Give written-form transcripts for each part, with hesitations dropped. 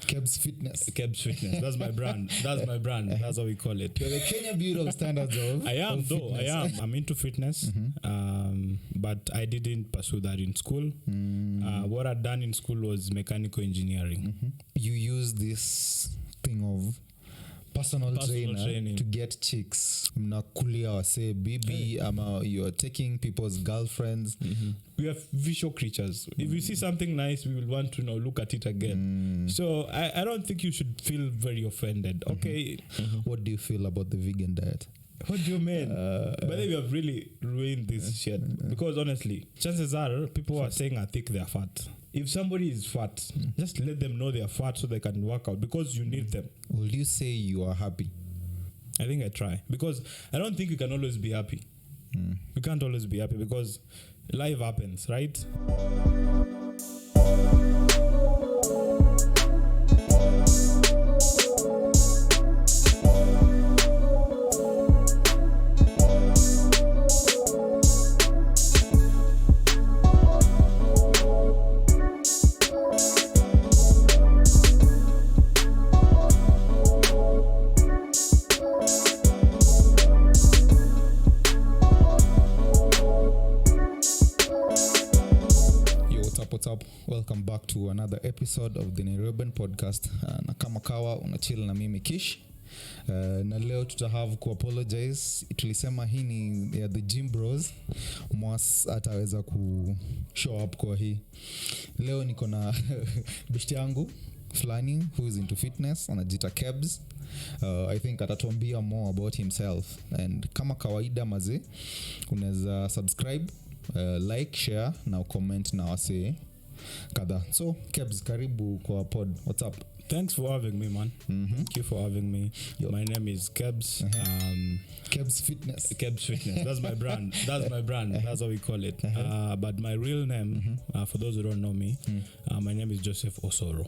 Kebs Fitness. Kebs Fitness. That's my brand. That's how we call it. You're the Kenya Bureau of Standards of I am, of though. fitness. I am. I'm into fitness, but I didn't pursue that in school. What I'd done in school was mechanical engineering. You use this thing of personal trainer training to get chicks. Mnakulia wase bibi ama you're taking people's girlfriends. We are visual creatures. If we see something nice, we will want to look at it again. So I don't think you should feel very offended. Okay. What do you feel about the vegan diet? What do you mean? But then we have really ruined this shit. Because honestly, chances are people are saying I think they are fat. If somebody is fat, just let them know they are fat so they can work out because you need them. Will you say you are happy? I think I try. Because I don't think you can always be happy. You can't always be happy because life happens, right? Welcome back to another episode of the NairoBEERN podcast. Na kama kawa unachill na mimi Kish. Na leo tutahave kuapologize. Tulisema hii ni the gym bros. Mwas ataweza ku show up kwa hii. Leo niko na beshte yangu fulani who is into fitness, anajiita Kebs. I think atatuambia more about himself. And kama kawaida maze, unaweza subscribe, like, share na comment na wase kadha. So Kebs, karibu kwa pod. What's up? Thanks for having me, man. Thank you for having me. My name is Kebs. Kebs Fitness. Kebs Fitness. That's my brand. That's how we call it. But my real name, for those who don't know me, my name is Joseph Osoro.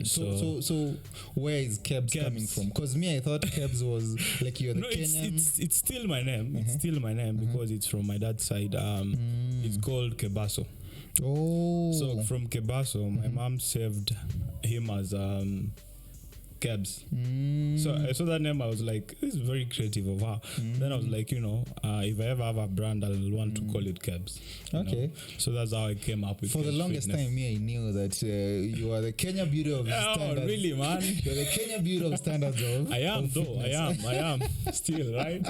So where is Kebs coming from? Because me, I thought Kebs was like you're the Kenyan. It's still my name. It's still my name because it's from my dad's side. It's called Kebaso. Oh. So from Kebaso, my mom saved him as Kebs. So I saw that name, I was like, this is very creative of her. Then I was like, if I ever have a brand, I'll want to call it Kebs. Okay. So that's how I came up with. For the longest fitness. time, I knew that you are the Kenya Bureau of Standards. Oh, really, man? You're the Kenya Bureau of Standards of. I am, though. I am. Still, right?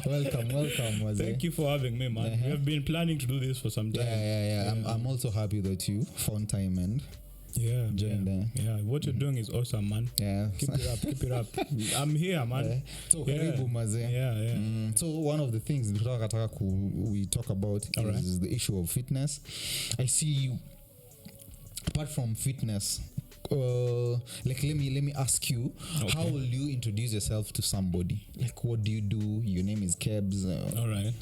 Welcome. Thank you for having me, man. We have been planning to do this for some time. Yeah. I'm also happy that you found time and joined. What you're doing is awesome, man. Yeah. Keep it up. I'm here, man. So karibu maze. So one of the things we talk about is the issue of fitness. I see you, apart from fitness, like let me ask you, how will you introduce yourself to somebody? Like, what do you do? Your name is Kebs. All right.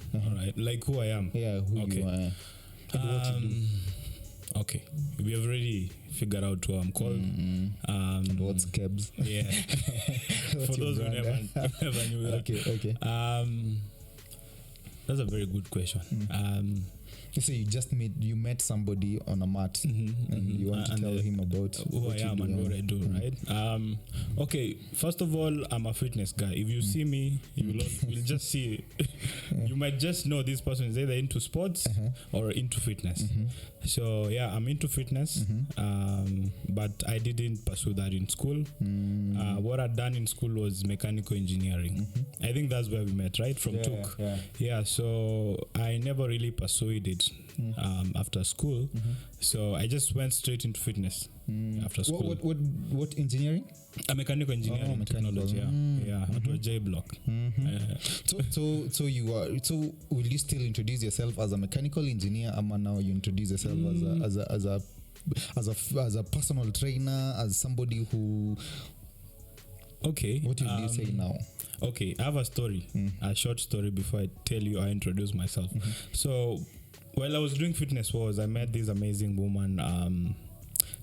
Like who I am. Yeah, who you are. And what you do. Okay, we have already figured out who I'm called. And what's Kebs? Yeah. For those who never knew that. Okay. That's a very good question. You say you met somebody on a mat and you want to tell him about who I am and what I do, right? Okay, first of all, I'm a fitness guy. If you see me, you'll just see, you might just know this person is either into sports or into fitness. So yeah, I'm into fitness, but I didn't pursue that in school. What I'd done in school was mechanical engineering. I think that's where we met, right? From Tuk. Yeah, so I never really pursued it after school. So I just went straight into fitness after school. What engineering? A mechanical engineering technology. At a J block. So you are. So will you still introduce yourself as a mechanical engineer? Ama now you introduce yourself as a personal trainer, as somebody who. Okay. What will you say now? Okay, I have a story, a short story before I tell you I introduce myself. So while I was doing fitness I met this amazing woman.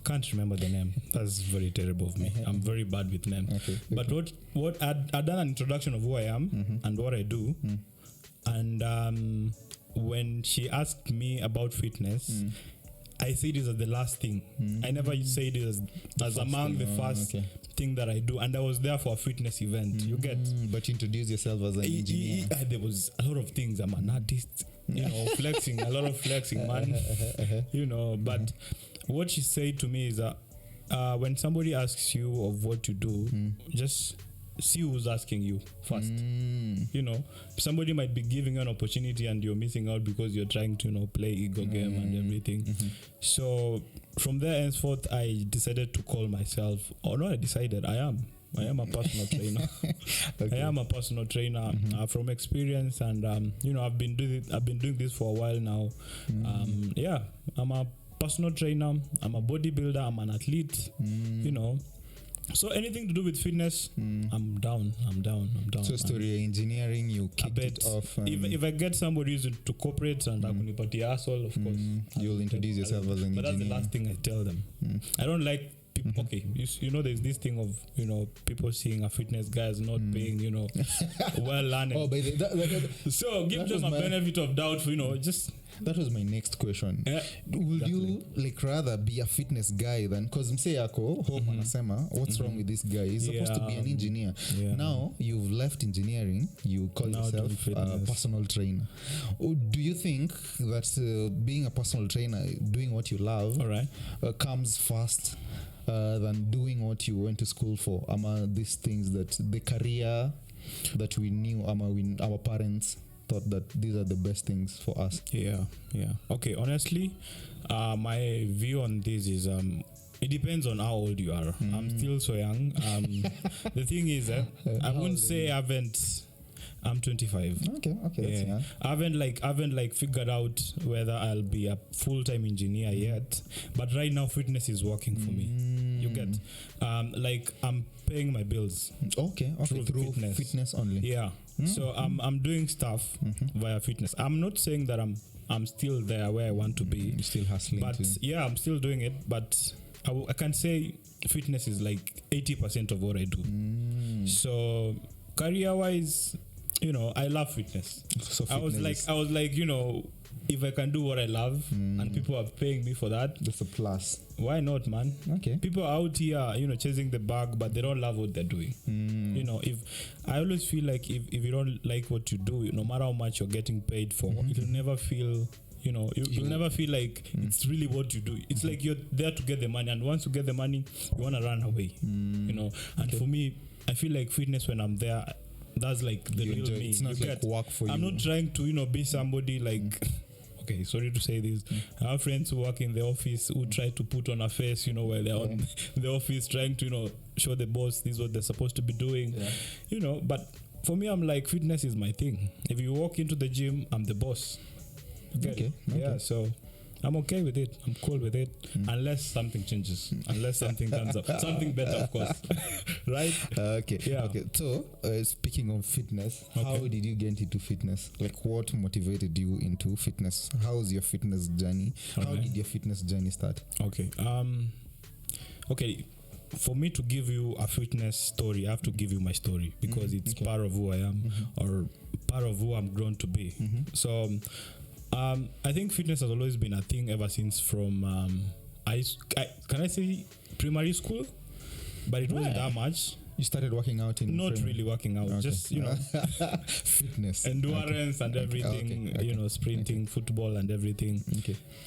Can't remember the name. That's very terrible of me. I'm very bad with names. Okay. But what I'd done an introduction of who I am and what I do. And when she asked me about fitness, I say this as the last thing. I never say this as among the first thing that I do. And I was there for a fitness event. You get? But you introduce yourself as an engineer. There was a lot of things. I'm an artist. Flexing, a lot of flexing, man. But what she said to me is that when somebody asks you of what you do, just see who's asking you first. Somebody might be giving you an opportunity and you're missing out because you're trying to play ego game and everything. So from there henceforth, I decided to call myself, I am a personal trainer. I am a personal trainer from experience, and I've been doing this for a while now. I'm a personal trainer, I'm a bodybuilder, I'm an athlete. So anything to do with fitness, I'm down. So story engineering, you kicked it off. If I get somebody who's into corporate and akunipatia asshole, of course, you'll introduce yourself as an engineer. But that's the last thing I tell them. I don't like people. Okay, there's this thing of people seeing a fitness guy as not being well learned. So give them a benefit of doubt for just. That was my next question. Would you rather be a fitness guy than, because mse yako hope anasema what's wrong with this guy? He's supposed to be an engineer. Now you've left engineering, you call yourself a personal trainer. Do you think that being a personal trainer, doing what you love, comes first than doing what you went to school for? These things that the career that we knew, our parents thought that these are the best things for us? Okay, honestly, my view on this is it depends on how old you are. I'm still so young. The thing is I wouldn't say I'm 25. Okay, that's young. I haven't figured out whether I'll be a full-time engineer yet, but right now fitness is working for me. You get I'm paying my bills through fitness only. So I'm doing stuff via fitness. I'm not saying that I'm still there where I want to be. You're still hustling, but I'm still doing it. But I can say fitness is 80% of what I do. So career-wise, I love fitness. So I was like, if I can do what I love and people are paying me for that, that's a plus. Why not, man? Okay. People are out here, chasing the bag, but they don't love what they're doing. If I always feel like if you don't like what you do, no matter how much you're getting paid for, you'll never feel. You'll never feel like it's really what you do. It's like you're there to get the money, and once you get the money, you want to run away. And for me, I feel like fitness when I'm there, that's the real me. It's not work for you. I'm not trying to be somebody okay, sorry to say this. I have friends who work in the office who try to put on a face, while they're on the office trying to, show the boss this is what they're supposed to be doing. But for me, I'm like, fitness is my thing. If you walk into the gym, I'm the boss. Okay. Yeah, so I'm okay with it. I'm cool with it. Unless something changes. Unless something comes up. Something better, of course. Right? Okay. Yeah. Okay. So, speaking of fitness, how did you get into fitness? What motivated you into fitness? How was your fitness journey? How did your fitness journey start? Okay. For me to give you a fitness story, I have to give you my story because it's part of who I am or part of who I'm grown to be. So, I think fitness has always been a thing ever since from can I say primary school? But it wasn't that much. You started working out in not really working out, just fitness, endurance and everything. Sprinting, football and everything.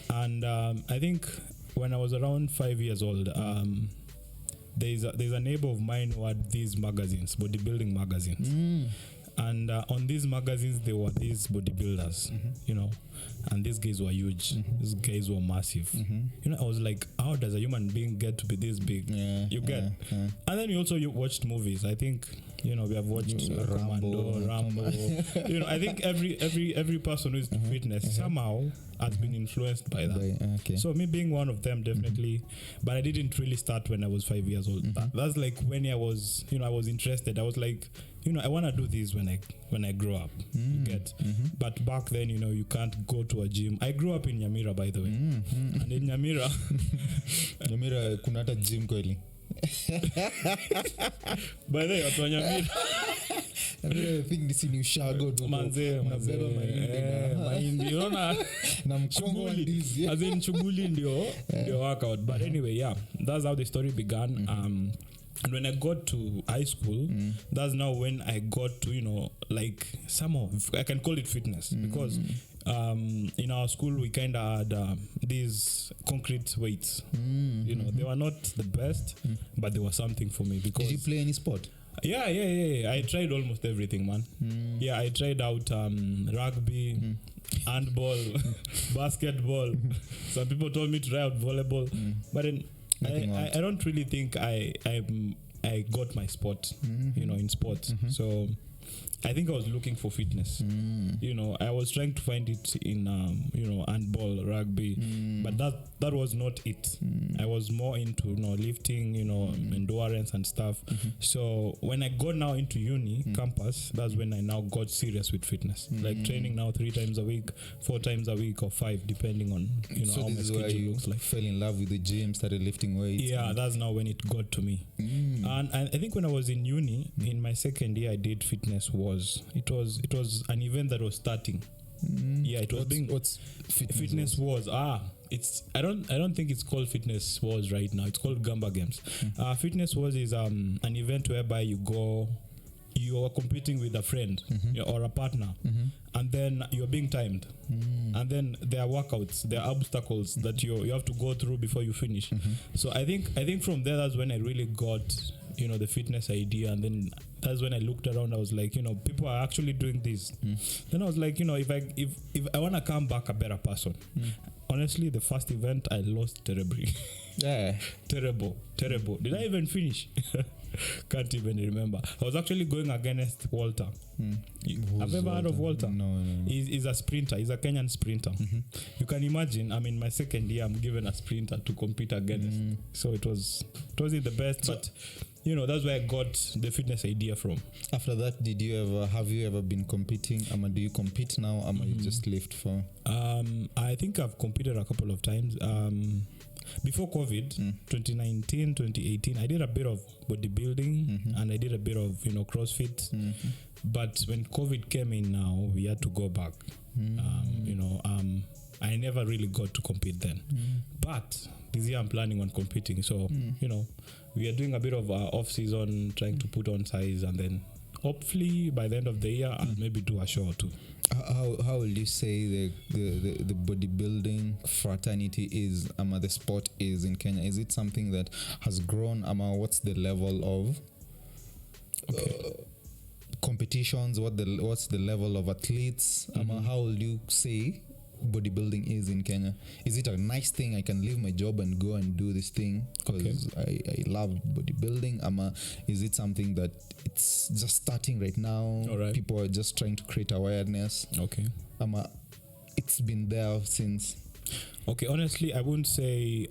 And I think when I was around 5 years old, there's a neighbor of mine who had these magazines, bodybuilding magazines. And on these magazines, there were these bodybuilders, and these guys were huge. These guys were massive. I was like, how does a human being get to be this big? You get. And then you watched movies. I think, we have watched Rambo. I think every person who is to fitness somehow has been influenced by that. So me being one of them, definitely. But I didn't really start when I was 5 years old. That's like when I was, I was interested. I was like, I want to do this when I grow up. You get. But back then, you can't go to a gym. I grew up in Nyamira, by the way. And in Nyamira kuna hata gym kweli. By the way, watu wa Nyamira I think this ni ushago tu. Manze, Unabeba mahindi unaona na mkongo wa ndizi. As in shughuli ndio workout. But anyway, yeah, that's how the story began. And when I got to high school, that's now when I got to, like I can call it fitness, because in our school we kind of had these concrete weights. They were not the best, but they were something for me. Because did you play any sport? Yeah. I tried almost everything, man. Yeah, I tried out rugby, handball, basketball. Some people told me to try out volleyball, but then I don't really think I got my spot, in sports. So I think I was looking for fitness. I was trying to find it in handball, rugby, but that was not it. I was more into lifting, endurance and stuff. So when I got now into uni campus, that's when I now got serious with fitness, like training now 3 times a week, 4 times a week, or 5 depending on so how my schedule looks like. Fell in love with the gym, started lifting weights. Yeah, that's now when it got to me. And I think when I was in uni, in my second year, I did fitness. It was an event that was starting. Yeah, it was what's fitness wars. It's I don't think it's called fitness wars right now. It's called Gamba Games. Fitness wars is an event whereby you are competing with a friend or a partner, and then you're being timed, and then there are workouts, there are obstacles that you have to go through before you finish. So I think from there, that's when I really got the fitness idea, and then that's when I looked around. I was like, people are actually doing this. Then I was like, if I want to come back a better person. Honestly, the first event I lost terribly. Yeah. Terrible. Did I even finish? Can't even remember. I was actually going against Walter. Have you ever heard of Walter? No. He's a sprinter. He's a Kenyan sprinter. You can imagine, I'm in my second year, I'm given a sprinter to compete against. So it wasn't the best, but that's where I got the fitness idea from. After that, have you ever been competing? Do you compete now? You just lift for? I think I've competed a couple of times. Before COVID, 2019, 2018, I did a bit of bodybuilding and I did a bit of CrossFit. But when COVID came in now, we had to go back. I never really got to compete then. But this year I'm planning on competing. So, we are doing a bit of off-season, trying to put on size, and then hopefully by the end of the year, I'll maybe do a show or two. How will you say the bodybuilding fraternity is, the sport is in Kenya? Is it something that has grown? What's the level of competitions? What's the level of athletes? How will you say bodybuilding is in Kenya? Is it a nice thing? I can leave my job and go and do this thing because I love bodybuilding. Is it something that it's just starting right now? Right. People are just trying to create awareness. It's been there since. Honestly, I wouldn't say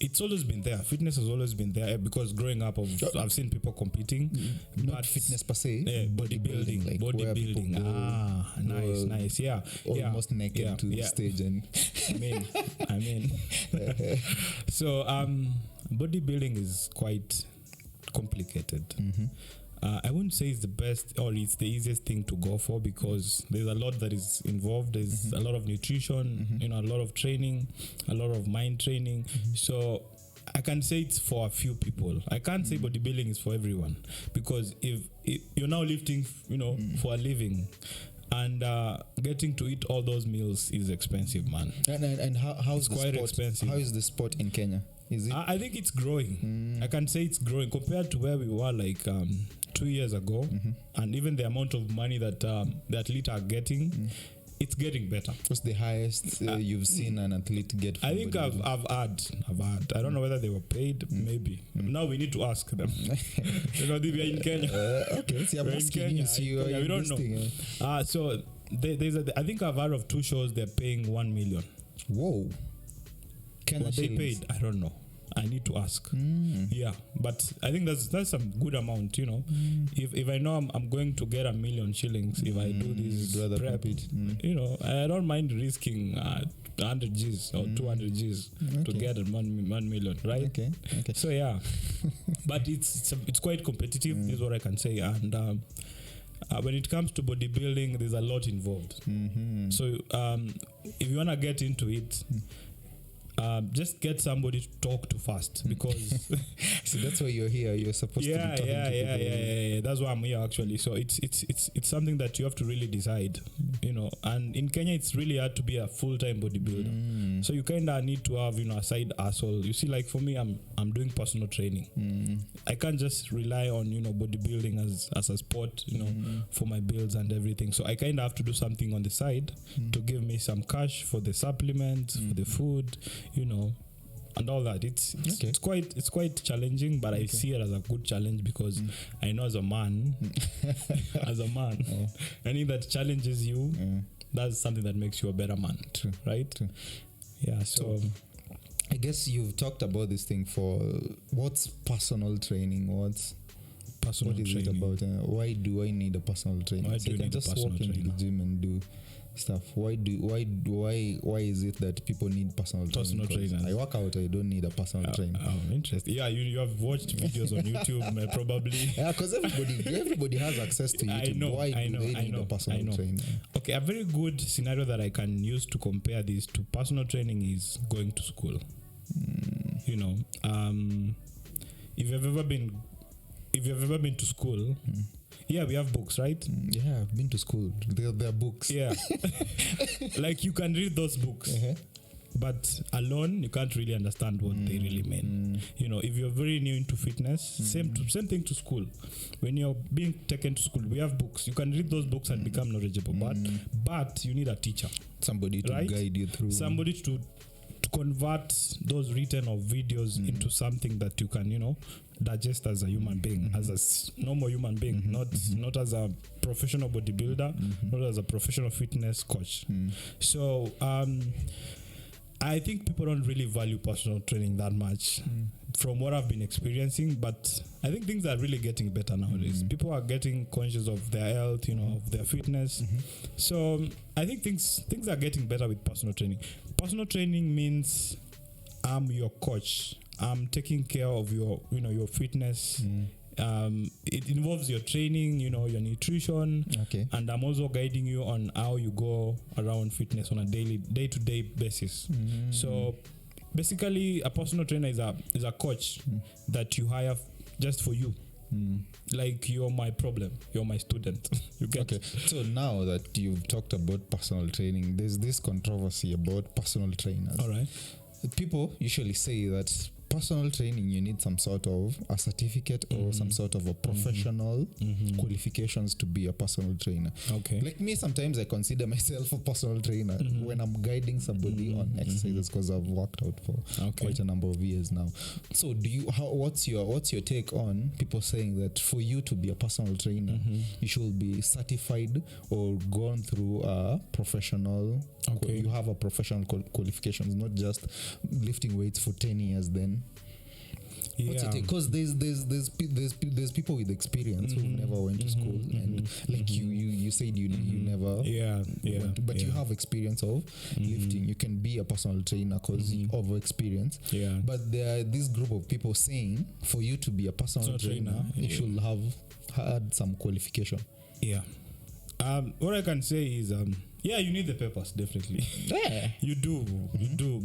it's always been there. Fitness has always been there because growing up, I've seen people competing. Not fitness per se. Bodybuilding. Like bodybuilding. Nice. Yeah. Almost naked to the stage. And I mean. So, bodybuilding is quite complicated. I wouldn't say it's the best or it's the easiest thing to go for because there's a lot that is involved. There's a lot of nutrition, a lot of training, a lot of mind training. So I can say it's for a few people. I can't say bodybuilding is for everyone because if you're now lifting, for a living, and getting to eat all those meals is expensive, man. And how's the quite sport? Expensive. How is the sport in Kenya? Is it? I think it's growing. I can say it's growing compared to where we were like 2 years ago, and even the amount of money that the athletes are getting. It's getting better. What's the highest you've seen an athlete get? I think I've had. I don't know whether they were paid. Maybe. Now we need to ask them. They are in Kenya. Okay, see, I'm asking you. We don't know. So I think I've heard of 2 shows. They're paying 1 million. Whoa. What they paid, I don't know. I need to ask. Yeah, but I think that's some good amount, If I know I'm going to get 1 million shillings if I do this prep, I don't mind risking 100 G's or 200 G's to get a 1 million, right? Okay. So yeah, but it's quite competitive. This is what I can say. And when it comes to bodybuilding, there's a lot involved. So if you wanna get into it, just get somebody to talk to first, because so that's why you're here. You're supposed to be talking to people. Yeah. That's why I'm here actually. So it's something that you have to really decide, you know. And in Kenya, it's really hard to be a full-time bodybuilder. So you kind of need to have, you know, a side hustle. You see, like for me, I'm doing personal training. I can't just rely on, you know, bodybuilding as a sport, you know, for my bills and everything. So I kind of have to do something on the side to give me some cash for the supplements, for the food, you know, and all that. It's quite challenging, but I see it as a good challenge, because I know as a man, anything that challenges you, that's something that makes you a better man. True. Right? True. Yeah. So I guess you've talked about this thing for what's personal training? What is it about? Why do I need a personal trainer? Why So do you you can need a just walk personal into the trainer? gym and do stuff. Why is it that people need personal training? 'Cause I work out, I don't need a personal trainer. Interesting. Yeah, you have watched videos on YouTube, probably. Yeah, because everybody has access to YouTube. Why do they need a personal trainer? Okay, a very good scenario that I can use to compare this to personal training is going to school. You know, if you've ever been to school, yeah, we have books, right? Yeah, I've been to school. There are books. Yeah. Like you can read those books. But alone, you can't really understand what they really mean. You know, if you're very new into fitness, same thing to school. When you're being taken to school, we have books. You can read those books and become knowledgeable. But you need a teacher. Somebody to guide you through. Somebody to convert those written or videos into something that you can, you know, digest as a human being, as a normal human being, not as a professional bodybuilder, not as a professional fitness coach. So I think people don't really value personal training that much from what I've been experiencing, but I think things are really getting better nowadays. People are getting conscious of their health, you know, of their fitness. So I think things are getting better with personal training. Personal training means I'm your coach. I'm taking care of your fitness. It involves your training, you know, your nutrition, and I'm also guiding you on how you go around fitness on a day-to-day basis. So basically, a personal trainer is a coach that you hire just for you. Like you're my problem, you're my student. You get So now that you've talked about personal training, there's this controversy about personal trainers. All right. People usually say that personal training, you need some sort of a certificate or some sort of a professional qualifications to be a personal trainer. Like me, sometimes I consider myself a personal trainer when I'm guiding somebody on exercises, because I've worked out for quite a number of years now. So what's your take on people saying that for you to be a personal trainer, you should be certified or gone through a professional, you have a professional qualifications, not just lifting weights for 10 years then? What's your take? Because there's people with experience who never went to school, and like you said you never went, but you have experience of lifting. You can be a personal trainer because of experience. But there are this group of people saying for you to be a personal trainer, you should have had some qualification. What I can say is you need the papers, definitely. You do,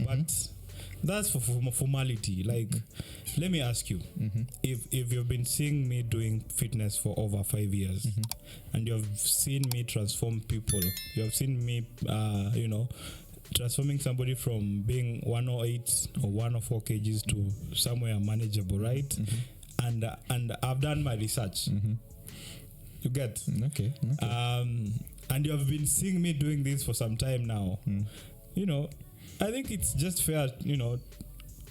but that's for formality. Like, let me ask you, if you've been seeing me doing fitness for over 5 years, and you've seen me transform people, you have seen me, transforming somebody from being 108 or 104 kgs to somewhere manageable, right? And I've done my research. You get? And you have been seeing me doing this for some time now. You know, I think it's just fair, you know,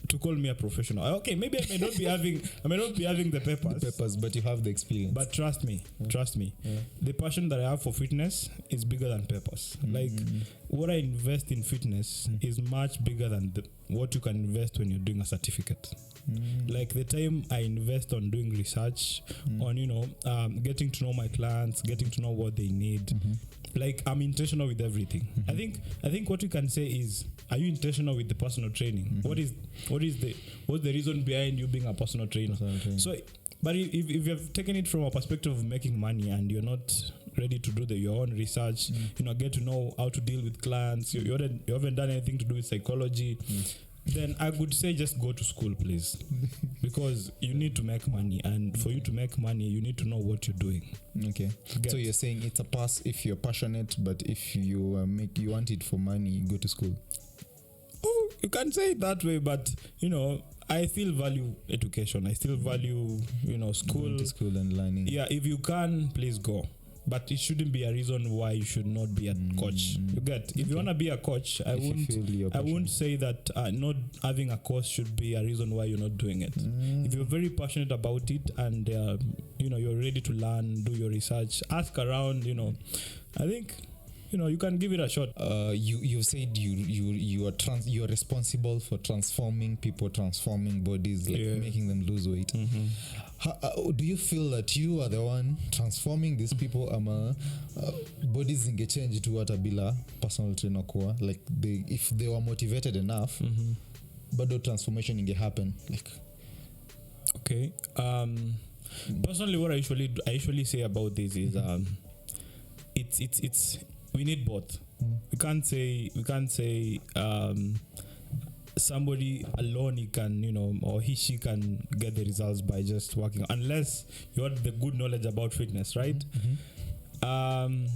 to call me a professional. Okay, maybe I may not be having the papers, but you have the experience. But trust me, the passion that I have for fitness is bigger than papers. Like, what I invest in fitness is much bigger than what you can invest when you're doing a certificate. Like the time I invest on doing research, on, you know, getting to know my clients, getting to know what they need, like I'm intentional with everything. I think what you can say is, are you intentional with the personal training? What's the reason behind you being a personal trainer? So, but if you've taken it from a perspective of making money and you're not ready to do your own research, get to know how to deal with clients, you haven't done anything to do with psychology, then I would say just go to school, please. Because you need to make money, and for you to make money, you need to know what you're doing. Okay. So you're saying it's a pass if you're passionate, but if you want it for money, you go to school. Oh, you can say it that way, but I still value education. I still value school. Going to school and learning. Yeah, if you can, please go. But it shouldn't be a reason why you should not be a coach. You get? If you want to be a coach, I wouldn't say that not having a course should be a reason why you're not doing it. If you're very passionate about it and you're ready to learn, do your research, ask around. I think you can give it a shot. You said you are responsible for transforming people, transforming bodies, making them lose weight. Do you feel that you are the one transforming these people? Bodies ingechange to hata bila personal trainer kuwa, like if they were motivated enough, but the transformation inge happen. Like, okay. Personally, what I usually say about this is it's we need both. We can't say somebody alone he can or she can get the results by just working, unless you have the good knowledge about fitness, right? I'm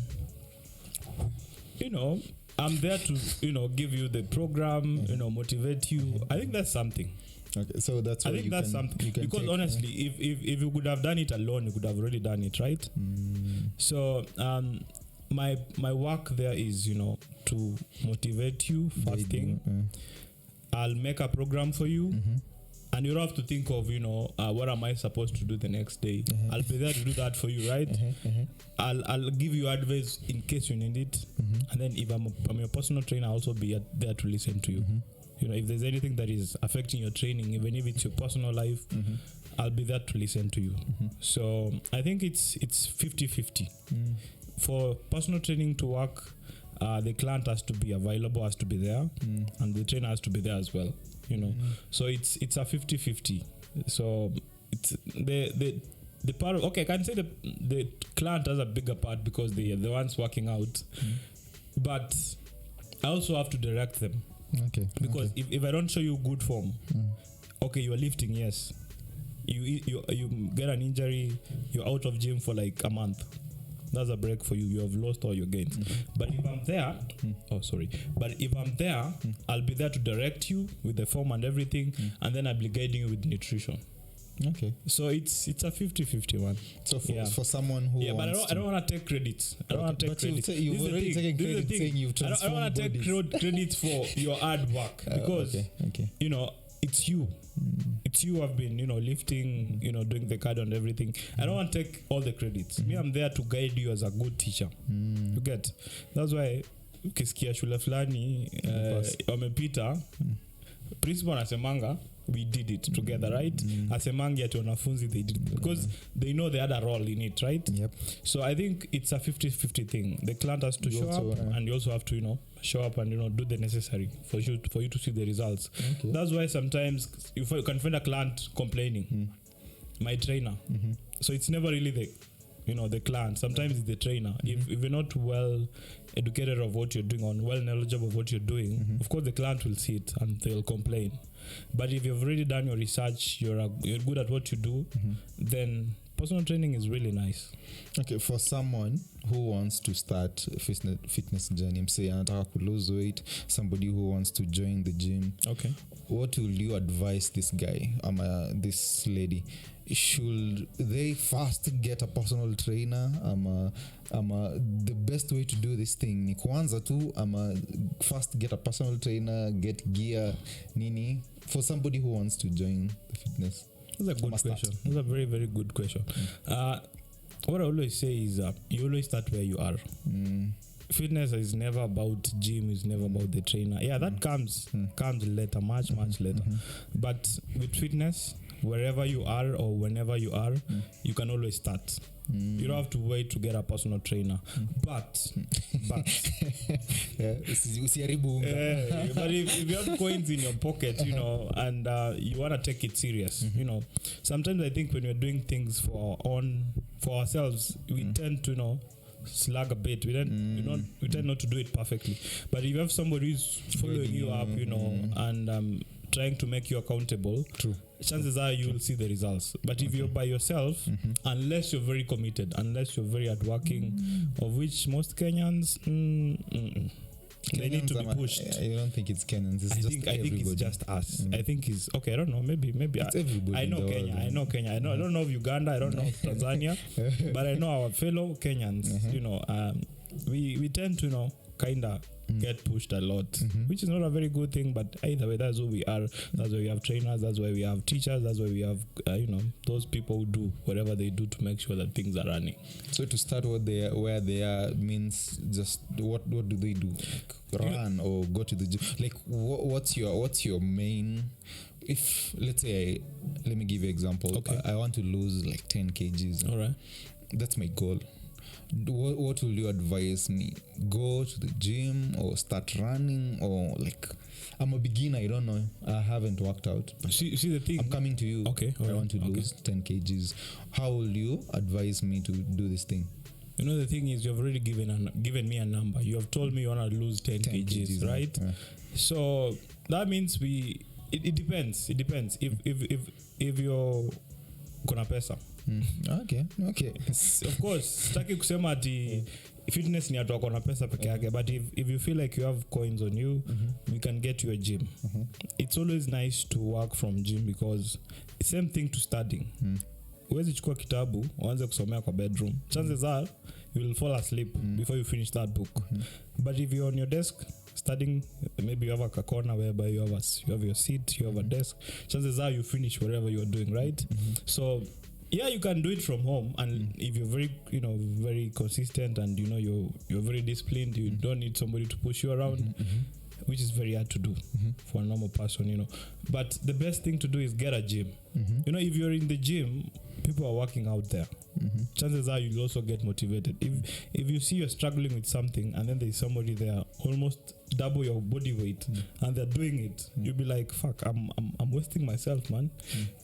there to give you the program, motivate you. I think that's something. Okay, so that's I think that's something, because honestly, if you could have done it alone, you could have already done it, right? So my work there is to motivate you. First thing, I'll make a program for you, and you don't have to think of what am I supposed to do the next day. I'll be there to do that for you, right? I'll give you advice in case you need it, and then if I'm your personal trainer, I'll also be there to listen to you. If there's anything that is affecting your training, even if it's your personal life, I'll be there to listen to you. So I think it's 50-50. For personal training to work, the client has to be available, has to be there, and the trainer has to be there as well. So it's a 50-50. So it's the part of, I can say the client has a bigger part because they are the ones working out, but I also have to direct them. Okay. Because if I don't show you good form, you are lifting, yes. You get an injury, you're out of gym for like a month. That's a break for you. You have lost all your gains. But if I'm there, I'll be there to direct you with the form and everything, and then I'll be guiding you with nutrition. Okay. So it's a 50-50 one. So for someone who but I don't want to take credits. I don't want to take credits. You've already taken credit saying you've transformed I don't want to take credits for your hard work, because it's you. It's you have been, lifting, doing the cardio and everything. I don't want to take all the credits. Me, I'm there to guide you as a good teacher. You get? That's why ukisikia shule fulani wamepita, principal anasemanga we did it together, right? Asemangi ati wanafunzi they did it because they know they had a role in it, right? Yep. So I think it's a 50-50 thing. The client has to show up, and you also have to show up and do the necessary for you to see the results. Okay. That's why sometimes you can find a client complaining, my trainer. So it's never really the client. Sometimes it's the trainer. If you're not well educated of what you're doing, or well knowledgeable of what you're doing, of course the client will see it and they'll complain. But if you've already done your research, you're good at what you do, then personal training is really nice. Okay, for someone who wants to start fitness journey, say anataka ku lose weight, somebody who wants to join the gym, okay, what will you advise this guy this lady? Should they first get a personal trainer? The best way to do this thing ni kuanza tu, first get a personal trainer, get gear, nini, for somebody who wants to join the fitness? That's a good question. That's a very, very good question. What I always say is you always start where you are. Fitness is never about gym, it's never about the trainer. Yeah, that comes later, much later. But with fitness, wherever you are or whenever you are, you can always start. You don't have to wait to get a personal trainer. But usiharibu unga. but if you have coins in your pocket, you know, and you want to take it serious, you know, sometimes I think when we're doing things for ourselves, we tend to, you know, slug a bit. We tend not to do it perfectly. But if you have somebody who's following you up, you know, and trying to make you accountable, True. chances are you will see the results. But if you're by yourself, unless you're very committed, unless you're very hardworking, of which most Kenyans, they need to be pushed. You don't think it's Kenyans? It's I think it's just us. I think it's okay. I don't know. Maybe it's everybody. I know Kenya. I know Kenya. I don't know of Uganda. I don't know of Tanzania. But I know our fellow Kenyans. You know, we tend to, you know, kind of get pushed a lot, which is not a very good thing. But either way, that's who we are. That's why we have trainers. That's why we have teachers. That's why we have you know, those people who do whatever they do to make sure that things are running. So to start where they are means just what do they do? Like run or go to the gym? Like what's your main? If let's say, let me give you an example. Okay. I want to lose like 10 kgs. All right. That's my goal. What will you advise me? Go to the gym or start running, or like I'm a beginner, I don't know, I haven't worked out. See the thing, I'm coming to you. Okay, I want to lose 10 kgs. How will you advise me to do this thing? You know, the thing is, you've already given me a number. You have told me you want to lose 10 kgs, right? Yeah. So that means it depends. It depends. If you're gonna pesa. Okay. Of course, sitaki kusema ati fitness ni watu wako na pesa peke yake, but if you feel like you have coins on you, we can get you a gym. It's always nice to work from gym because same thing to studying. Uwezi chukua kitabu uanze kusomea kwa bedroom. Chances are you will fall asleep before you finish that book. But if you're on your desk studying, maybe you have a corner whereby you have your seat, you have a desk, chances are you finish whatever you're doing, right? So yeah, you can do it from home, and if you're very, you know, very consistent, and you know you're very disciplined, you don't need somebody to push you around, which is very hard to do for a normal person, you know. But the best thing to do is get a gym. You know, if you're in the gym, people are working out there. Chances are you'll also get motivated. If you see you're struggling with something, and then there's somebody there almost double your body weight, and they're doing it, you'll be like, fuck, I'm wasting myself, man.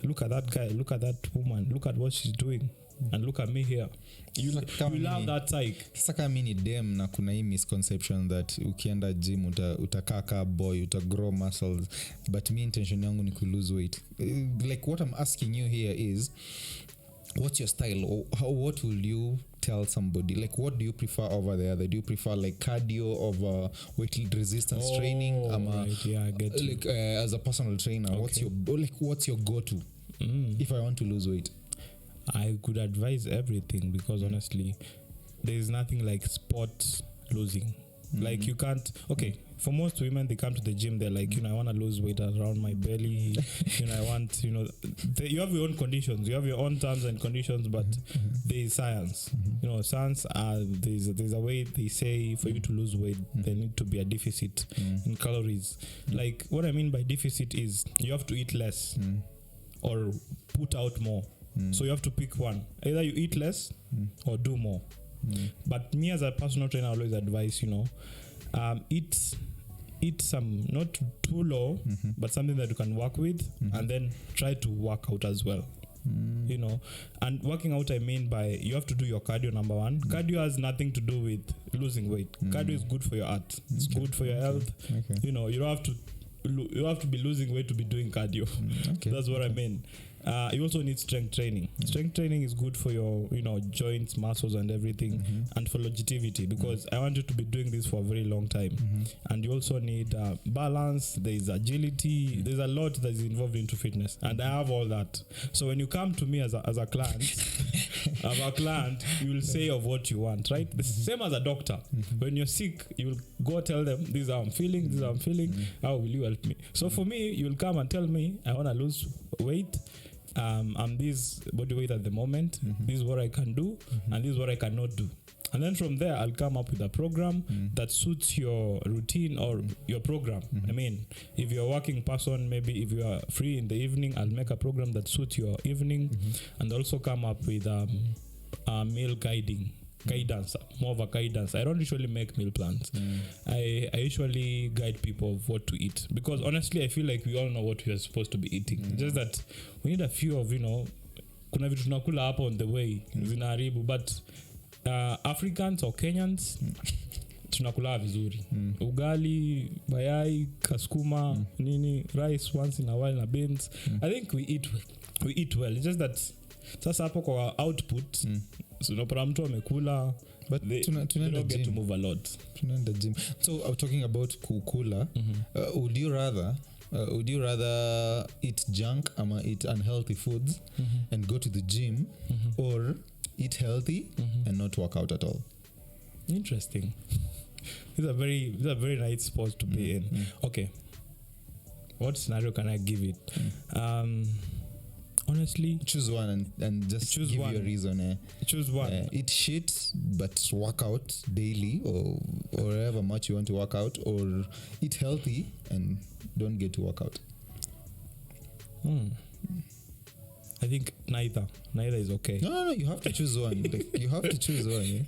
Look at that guy, look at that woman, look at what she's doing, and look at me here. You love that psych. Sasa kama mimi ni dem na kuna hii misconception that ukienda gym utakaa ka boy, grow muscles, but me intention yangu ni to lose weight. Like what I'm asking you here is, what's your style, or what will you tell somebody? Like what do you prefer over the other? Do you prefer like cardio over weight resistance training? Right. Yeah, I get like as a personal trainer, okay. what's your go-to if I want to lose weight? I could advise everything, because honestly there's nothing like sport losing. Like you can't, for most women, they come to the gym, they're like, you know, I want to lose weight around my belly, you know, I want, you know, you have your own conditions, you have your own terms and conditions, but there's science. You know, science, there's a way they say for you to lose weight, there need to be a deficit in calories. Like what I mean by deficit is you have to eat less or put out more. So you have to pick one. Either you eat less or do more. But me as a personal trainer, I always advise, you know, eat some, not too low, but something that you can work with, and then try to work out as well. You know, and working out, I mean by you have to do your cardio, number one. Cardio has nothing to do with losing weight. Cardio is good for your heart. It's good for your health. You know, you don't have to be losing weight to be doing cardio. That's what I mean. You also need strength training. Strength training is good for your, you know, joints, muscles, and everything, and for longevity, because I want you to be doing this for a very long time. And you also need balance. There is agility. There's a lot that is involved into fitness, and I have all that. So when you come to me as a client, you will say of what you want, right? The same as a doctor. When you're sick, you will go tell them, this is how I'm feeling. This is how I'm feeling. How will you help me? So for me, you will come and tell me, I want to lose weight. I'm this body weight at the moment. This is what I can do, and this is what I cannot do. And then from there, I'll come up with a program that suits your routine or your program. I mean, if you're a working person, maybe if you are free in the evening, I'll make a program that suits your evening, and also come up with meal guidance, more of a guidance. I don't usually make meal plans. I usually guide people of what to eat, because honestly I feel like we all know what we are supposed to be eating. Just that we need a few of, kuna vitu tunakula hapo on the way zinaharibu, but Africans or Kenyans tunakula vizuri. Ugali, mayai, kaskuma, nini, rice once in a while na beans. I think we eat well. It's just that sasa hapo kwa output so unapata mtu amekula, but they don't get to move a lot. Tunaenda gym. So I'm talking about kukula. Would you rather eat junk ama eat unhealthy foods and go to the gym, or eat healthy and not work out at all? Interesting. This is a very nice spot to be in. Okay, what scenario can I give it? Honestly, choose one and just choose give one. you a reason. Choose one. Eat shit but work out daily, or however much you want to work out, or eat healthy and don't get to work out. I think neither is okay. No, you have to choose one. You have to choose one. Yeah?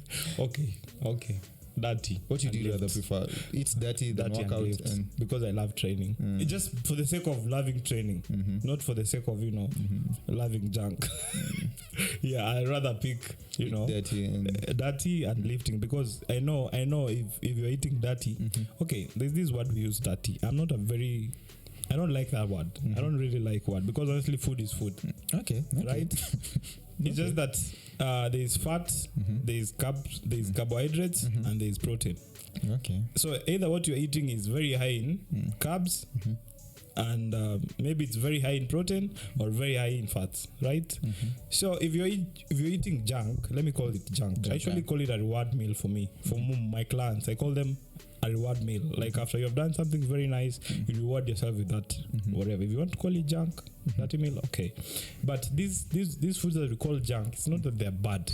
Okay. Dirty. What would you rather prefer? Eat dirty than work out? And because I love training. It's just for the sake of loving training, not for the sake of loving junk. Yeah, I'd rather pick dirty and lifting, because I know if you're eating dirty, okay, this is what we use, dirty. I don't like that word. I don't really like word, because honestly food is food. Okay. Right? It's just that there is fat, there is carbs, there is carbohydrates, and there is protein. Okay. So either what you're eating is very high in carbs, and maybe it's very high in protein or very high in fats, right? So if you're eating junk, let me call it junk. I actually call it a reward meal for me. For my clients, I call them a reward meal. Like after you've done something very nice, you reward yourself with that, whatever. If you want to call it junk, that meal, okay. But these foods that we call junk, it's not that they're bad.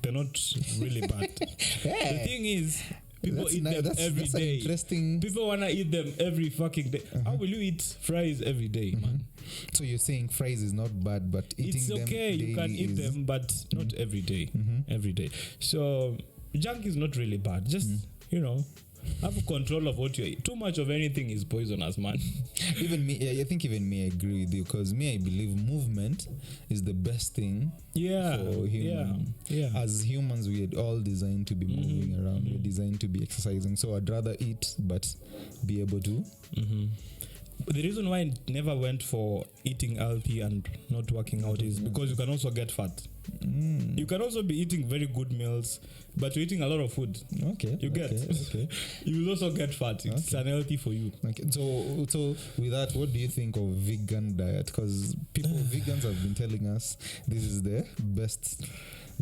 They're not really bad. The thing is, people eat them every day. Interesting. People wanna eat them every fucking day. How will you eat fries every day, man? So you're saying fries is not bad, but eating them okay. You can eat them, but not every day. Every day. So junk is not really bad. Just have control of what you eat. Too much of anything is poisonous, man. Even me, I think even me, I agree with you, because me, I believe movement is the best thing for human. Yeah. As humans, we are all designed to be moving around. We're designed to be exercising. So I'd rather eat, but be able to. The reason why I never went for eating healthy and not working out is because you can also get fat. You can also be eating very good meals, but you're eating a lot of food. Okay. You get. Okay. You will also get fat. It's unhealthy for you. Okay. So with that, what do you think of vegan diet? Because vegans have been telling us this is the best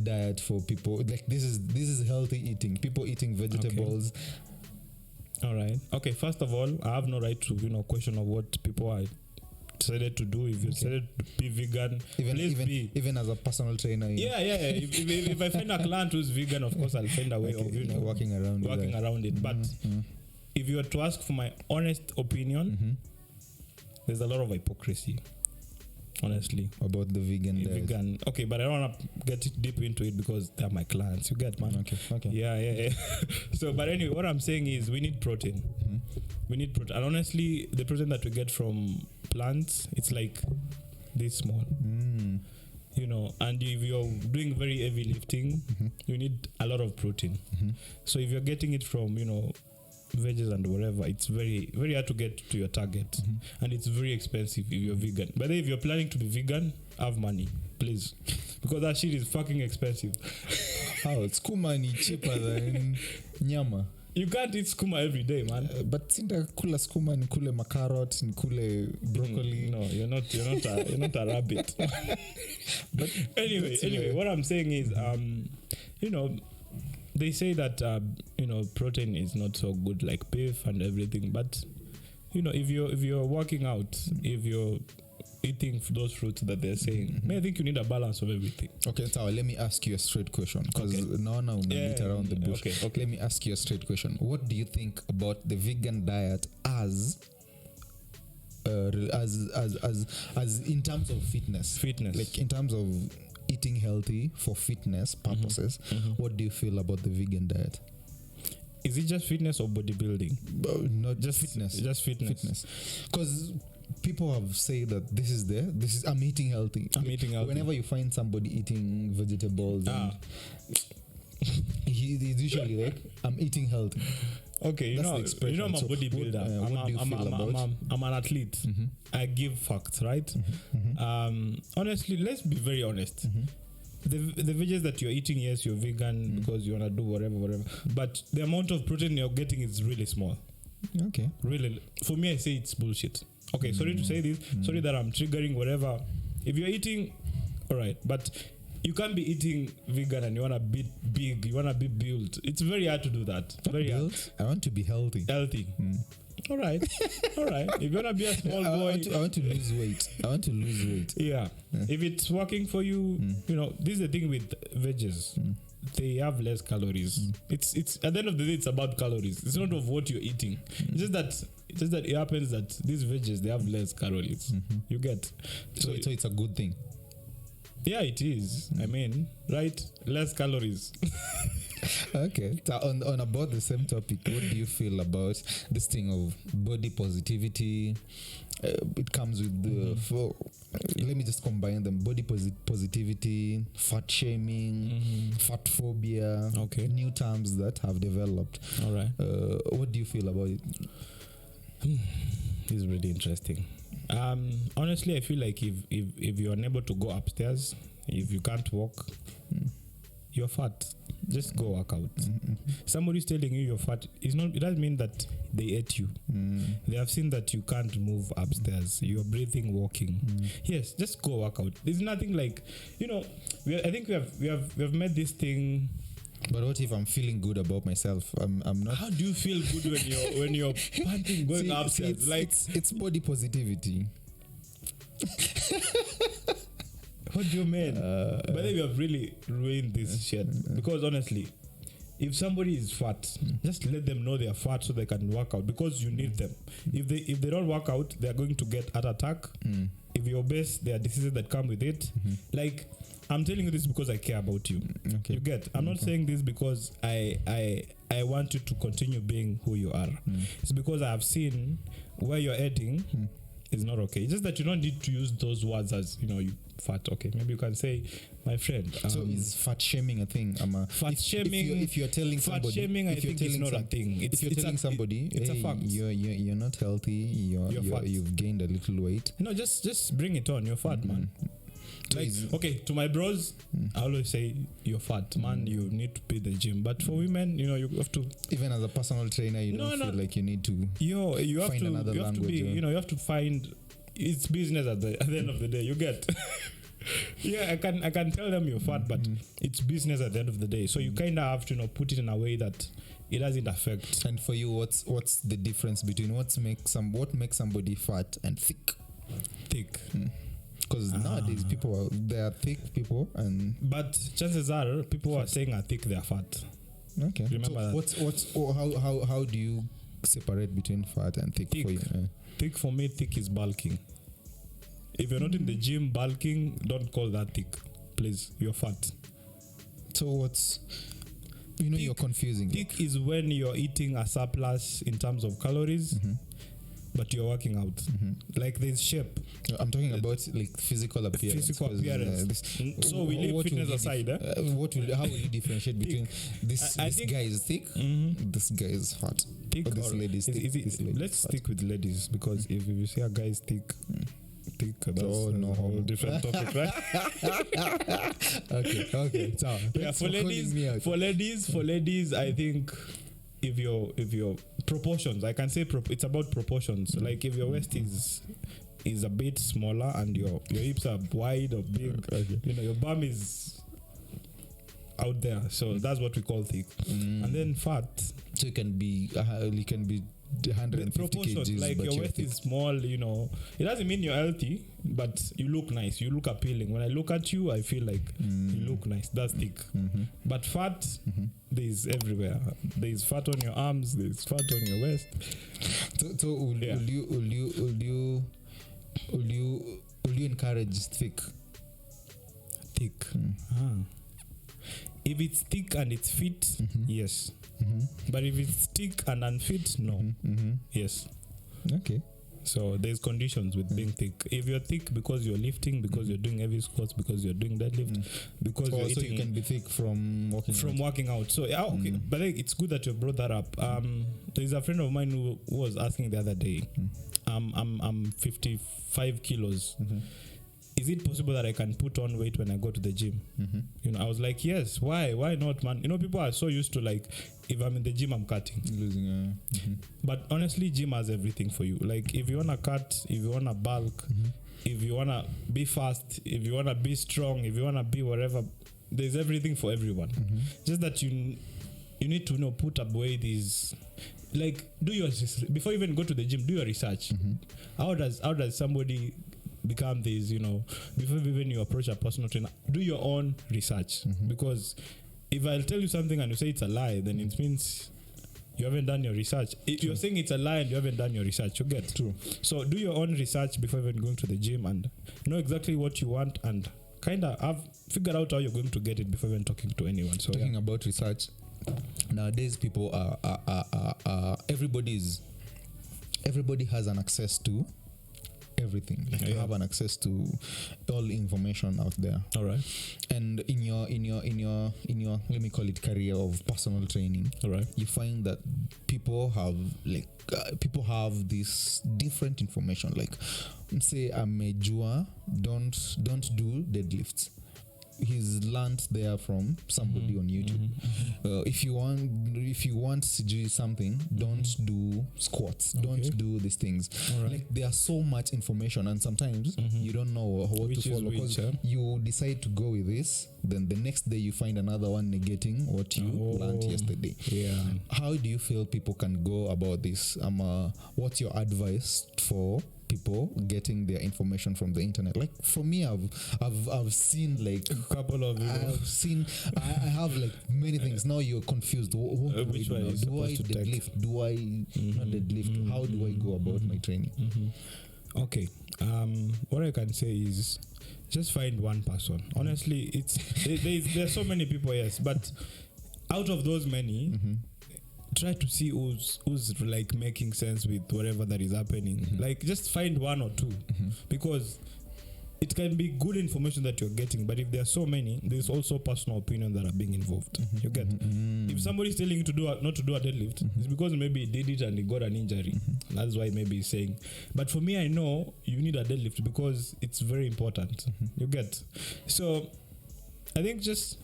diet for people. Like this is healthy eating. People eating vegetables. Okay. All right. Okay. First of all, I have no right to question of what people are decided to do. If you decided to be vegan, even as a personal trainer. Yeah. If I find a client who's vegan, of course I'll find a way of working around it. But if you were to ask for my honest opinion, there's a lot of hypocrisy. Honestly, about the vegan. Okay, but I don't want to get deep into it because they're my clients. You get, man. Okay. Yeah. So, but anyway, what I'm saying is we need protein. We need protein, and honestly, the protein that we get from plants, it's like this small. And if you're doing very heavy lifting, you need a lot of protein. So if you're getting it from veggies and whatever, it's very, very hard to get to your target, and it's very expensive if you're vegan. But if you're planning to be vegan, have money, please, because that shit is fucking expensive. How? Skuma ni cheaper than nyama. You can't eat skuma every day, man. But sinta kula skuma, ni kule macarrot, ni kule broccoli. No, you're not a rabbit. But anyway, what I'm saying is, they say that protein is not so good like beef and everything, but if you're working out, if you're eating those fruits that they're saying, I think you need a balance of everything. Okay, so let me ask you a straight question, because now we beat around the bush. Okay. Let me ask you a straight question. What do you think about the vegan diet as in terms of fitness, like in terms of eating healthy for fitness purposes, what do you feel about the vegan diet? Is it just fitness or bodybuilding? Not just fitness. Just fitness. Because people have said that this is I'm eating healthy. Whenever you find somebody eating vegetables, and he's usually like, I'm eating healthy. Okay, you know I'm a bodybuilder. What do you feel about? I'm an athlete. I give facts, right? Honestly, let's be very honest. The veggies that you're eating, yes, you're vegan because you want to do whatever. But the amount of protein you're getting is really small. Okay. Really. For me, I say it's bullshit. Okay, sorry to say this. Sorry that I'm triggering whatever. If you're eating, all right. But you can't be eating vegan and you want to be big. You want to be built. It's very hard to do that. Very hard. I want to be healthy. All right. If you want to be a small boy. I want to lose weight. Yeah. If it's working for you, you know, this is the thing with veggies. They have less calories. It's at the end of the day, it's about calories. It's not of what you're eating. It's just that it happens that these veggies, they have less calories. You get. So it's a good thing. Yeah, it is. I mean, right? Less calories. Okay. So on about the same topic, what do you feel about this thing of body positivity? It comes with let me just combine them: body positivity, fat shaming, fat phobia. Okay. New terms that have developed. All right. What do you feel about it? This is really interesting. Honestly, I feel like if you're unable to go upstairs, if you can't walk, you're fat. Just go work out. Somebody's telling you you're fat. It doesn't mean that they ate you. They have seen that you can't move upstairs. You're breathing, walking. Yes, just go work out. There's nothing like, you know. I think we have made this thing. But what if I'm feeling good about myself? I'm not. How do you feel good when you're panting going upstairs? It's body positivity. What do you mean? But then we have really ruined this shit. Because honestly, if somebody is fat, just let them know they are fat so they can work out, because you need them. If they don't work out, they are going to get heart attack. If you're obese, there are diseases that come with it. Like, I'm telling you this because I care about you. Okay. You get? I'm not saying this because I want you to continue being who you are. It's because I have seen where you're heading is not okay. It's just that you don't need to use those words as, you know, you fat. Okay, maybe you can say, my friend. So is fat shaming a thing? Fat shaming. If you're telling somebody, fat shaming, I think it's not a thing. If you're telling somebody, it's a fact. You're not healthy. You've gained a little weight. No, just bring it on. You're fat, man. Like, okay, to my bros, I always say, you're fat, man, you need to be the gym. But for women, you know, you have to, even as a personal trainer, you don't feel like you need to you have find to, another you have language. To be, you know, you have to find, it's business at the end of the day, you get. Yeah, I can tell them you're fat, but it's business at the end of the day. So you kind of have to, you know, put it in a way that it doesn't affect. And for you, what's the difference between what makes somebody fat and thick? Because nowadays they are thick people, but chances are people are saying are thick, they are fat. Okay. Remember that. How do you separate between fat and thick for you? Thick for me, thick is bulking. If you're not in the gym bulking, don't call that thick, please. You're fat. So what's, you know, thick, you're confusing. Thick is when you're eating a surplus in terms of calories. But you're working out. Like there's shape. I'm talking about like physical appearance. So we leave fitness aside. How will you differentiate between this guy is thick, this guy is fat, thick, or this lady is thick? Let's stick with ladies, because if you see a guy is thick, that's a whole different topic, right? Okay. So, yeah, for ladies, I think if your proportions, I can say it's about proportions. Like if your waist is a bit smaller and your hips are wide or big, you know, your bum is out there, so that's what we call thick. And then fat, so it can be 150 kgs, like but your waist is small, you know, it doesn't mean you're healthy, but you look nice, you look appealing. When I look at you, I feel like you look nice. That's thick. But fat, there's everywhere. There's fat on your arms, there's fat on your waist. So will you encourage thick? Thick. If it's thick and it's fit, yes. But if it's thick and unfit, no. Yes. Okay. So there's conditions with being thick. If you're thick because you're lifting, because you're doing heavy squats, because you're doing deadlift, because you're so eating, you can be thick from working out. So yeah, okay. But like, it's good that you brought that up. There's a friend of mine who was asking the other day. I'm 55 kilos. Is it possible that I can put on weight when I go to the gym? You know, I was like, yes. Why not, man? You know, people are so used to like, if I'm in the gym, I'm cutting, losing. But honestly, gym has everything for you. Like, if you wanna cut, if you wanna bulk, if you wanna be fast, if you wanna be strong, if you wanna be whatever, there's everything for everyone. Just that you need to put away these. Like, do your before you even go to the gym, do your research. How does somebody become this, before even you approach a personal trainer, do your own research. Because if I'll tell you something and you say it's a lie, then it means you haven't done your research. If you're saying it's a lie and you haven't done your research, you get true. So do your own research before even going to the gym and know exactly what you want and kind of have figured out how you're going to get it before even talking to anyone. So talking about research, nowadays people everybody has an access to everything. Like you have an access to all information out there. All right. And in your let me call it career of personal training. All right. You find that people have this different information. Like, say Amejua, don't do deadlifts. He's learned there from somebody on YouTube. If you want to do something, don't do squats. Don't do these things. Like, there are so much information, and sometimes you don't know what to follow because you decide to go with this. Then the next day you find another one negating what you learned yesterday. Yeah. How do you feel people can go about this? What's your advice for people getting their information from the internet? Like, for me, I've seen like a couple of I have like many things. Now you're confused. Which way do I deadlift? Do I not deadlift? How do I go about my training? Okay. What I can say is just find one person. Honestly, there's so many people, yes, but out of those many, try to see who's like making sense with whatever that is happening. Like, just find one or two, because it can be good information that you're getting, but if there are so many, there's also personal opinion that are being involved. You get if somebody's telling you not to do a deadlift, it's because maybe he did it and he got an injury. That's why maybe he's saying. But for me, I know you need a deadlift because it's very important. You get. So I think just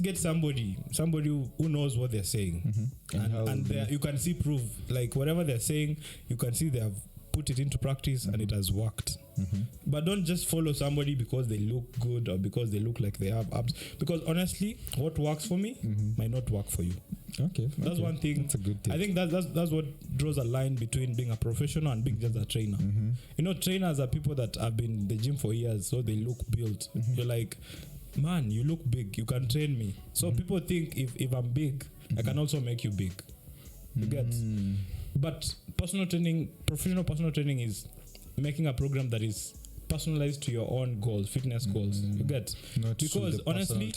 get somebody who knows what they're saying, and you can see proof. Like, whatever they're saying, you can see they have put it into practice and it has worked. But don't just follow somebody because they look good or because they look like they have abs, because honestly, what works for me might not work for you. That's one thing. That's a good thing. I think that's what draws a line between being a professional and being just a trainer. Trainers are people that have been in the gym for years, so they look built. You're like, man, you look big, you can train me. So people think if I'm big, I can also make you big. You get? But professional personal training is making a program that is personalized to your own goals, fitness goals. You get? Not because honestly,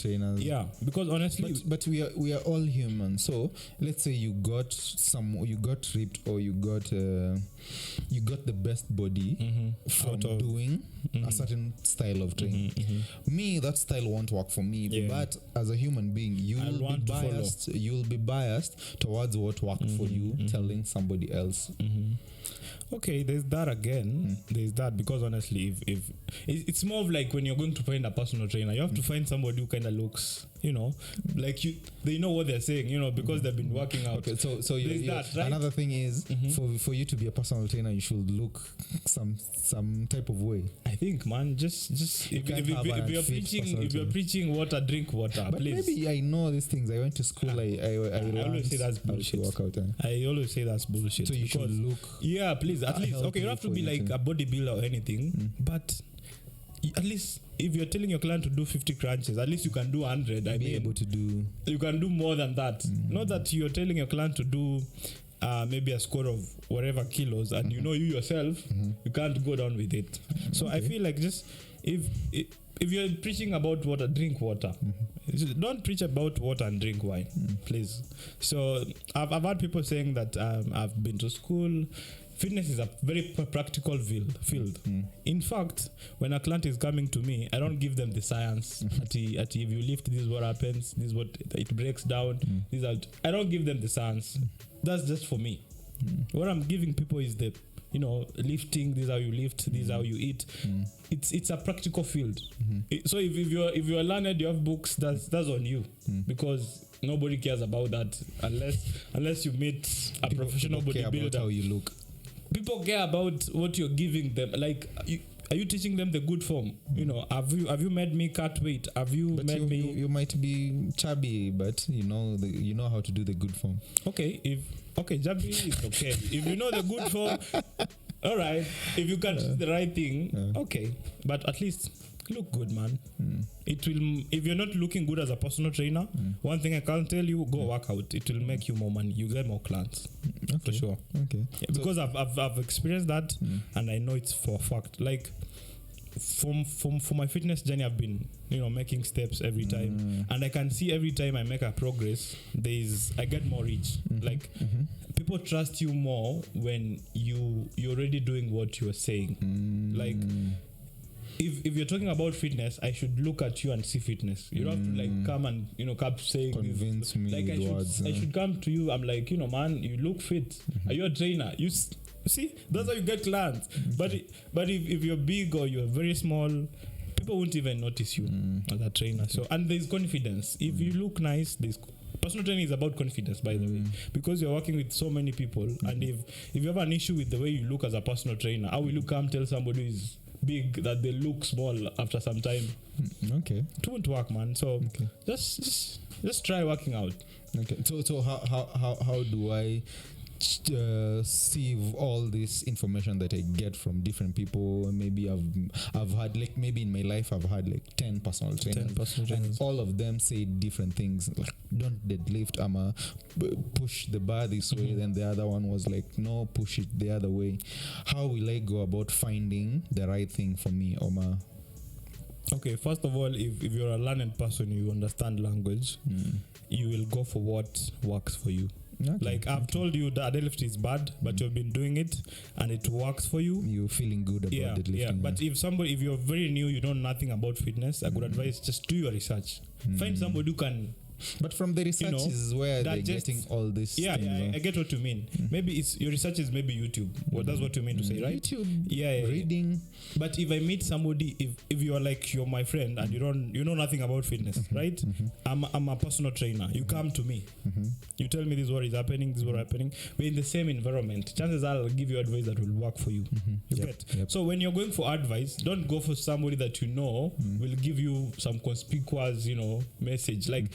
because honestly, but we are all human. So let's say you got ripped, or you got the best body from doing a certain style of training. Me, that style won't work for me. But as a human being, you'll be biased towards what worked for you, telling somebody else. Okay, there's that again. There's that, because honestly, if it's more of like when you're going to find a personal trainer, you have to find somebody who kind of looks, like they know what they're saying, because they've been working out. Okay, so that, right? Another thing is for you to be a personal trainer, you should look some type of way. I think, man, just if you're preaching water, drink water. But please. Maybe I know these things. I went to school. I always say that's bullshit. I always say that's bullshit. So you should look. Yeah, please. At least, okay, you don't have to be like a bodybuilder or anything, but at least if you're telling your client to do 50 crunches, at least you can do 100. You can do more than that. Not that you're telling your client to do maybe a score of whatever kilos, and you yourself, you can't go down with it. So I feel like just if if you're preaching about water, drink water. Don't preach about water and drink wine, please. So I've had people saying that I've been to school. Fitness is a very practical field. In fact, when a client is coming to me, I don't give them the science. If you lift, this is what happens. This is what it breaks down. I don't give them the science. That's just for me. What I'm giving people is the, lifting. This is how you lift. This is how you eat. It's a practical field. So if you're learned, you have books. That's on you, because nobody cares about that unless you meet a professional bodybuilder. About how you look. People care about what you're giving them. Like, are you teaching them the good form? Have you made me cut weight? Have you made me? You might be chubby, but you know how to do the good form. Okay, chubby is okay. If you know the good form, all right. If you can do the right thing, okay. But at least look good, man. It will. If you're not looking good as a personal trainer, one thing I can tell you: go work out. It will make you more money. You get more clients, for sure. Okay. Yeah, because I've experienced that, and I know it's for a fact. Like, for my fitness journey, I've been making steps every time, and I can see every time I make a progress, I get more reach. Like, people trust you more when you're already doing what you're saying. Like, if you're talking about fitness, I should look at you and see fitness. You don't have to like come and come saying convince this. me Like, I should come to you. I'm like, man, you look fit. Are you a trainer? You see, that's how you get clients. But if you're big or you're very small, people won't even notice you as a trainer. So, and there's confidence. If you look nice, personal training is about confidence, by the way, because you're working with so many people. And if you have an issue with the way you look as a personal trainer, how will you come tell somebody who is big that they look small after some time? Okay, it won't work, man. So just try working out. Okay. So how do I sieve all this information that I get from different people? Maybe I've had, like, maybe in my life I've had like 10 personal trainers. And all of them say different things, like, don't deadlift, push the bar this way. Then the other one was like, no, push it the other way. How will I go about finding the right thing for me, Oma? Okay, first of all, if you're a learned person, you understand language, you will go for what works for you. Okay. Like, I've told you that deadlift is bad, but you've been doing it and it works for you. You're feeling good about deadlifting. Yeah, but if you're very new, you know nothing about fitness, I could advise just do your research. Find somebody who can. But from the research is where they're getting all this. Yeah, things, I get what you mean. Maybe your research is maybe YouTube. Well, that's what you mean to say, right? YouTube. Yeah. Reading. But if I meet somebody, if you're my friend and you know nothing about fitness, right? I'm a personal trainer. You come to me. You tell me this is what is happening. This is what is happening. We're in the same environment. Chances are I'll give you advice that will work for you. You get. So when you're going for advice, don't go for somebody that will give you some conspicuous, message. Like,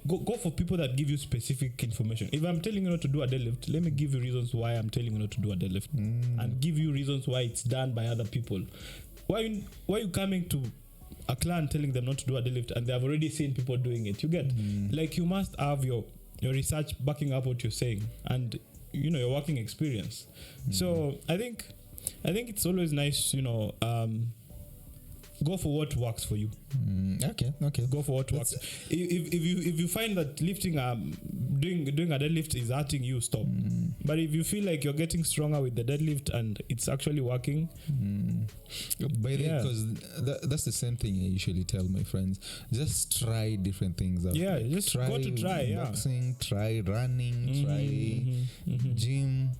go for people that give you specific information. If I'm telling you not to do a deadlift, let me give you reasons why I'm telling you not to do a deadlift, and give you reasons why it's done by other people. Why are you coming to a client telling them not to do a deadlift and they have already seen people doing it? You get like, you must have your research backing up what you're saying, and your working experience. So I think it's always nice, go for what works for you. Okay. Go for what works. If you find that lifting, doing a deadlift is hurting you, stop. But if you feel like you're getting stronger with the deadlift and it's actually working, because that's the same thing I usually tell my friends. Just try different things out. Yeah, just try boxing, try running, try gym,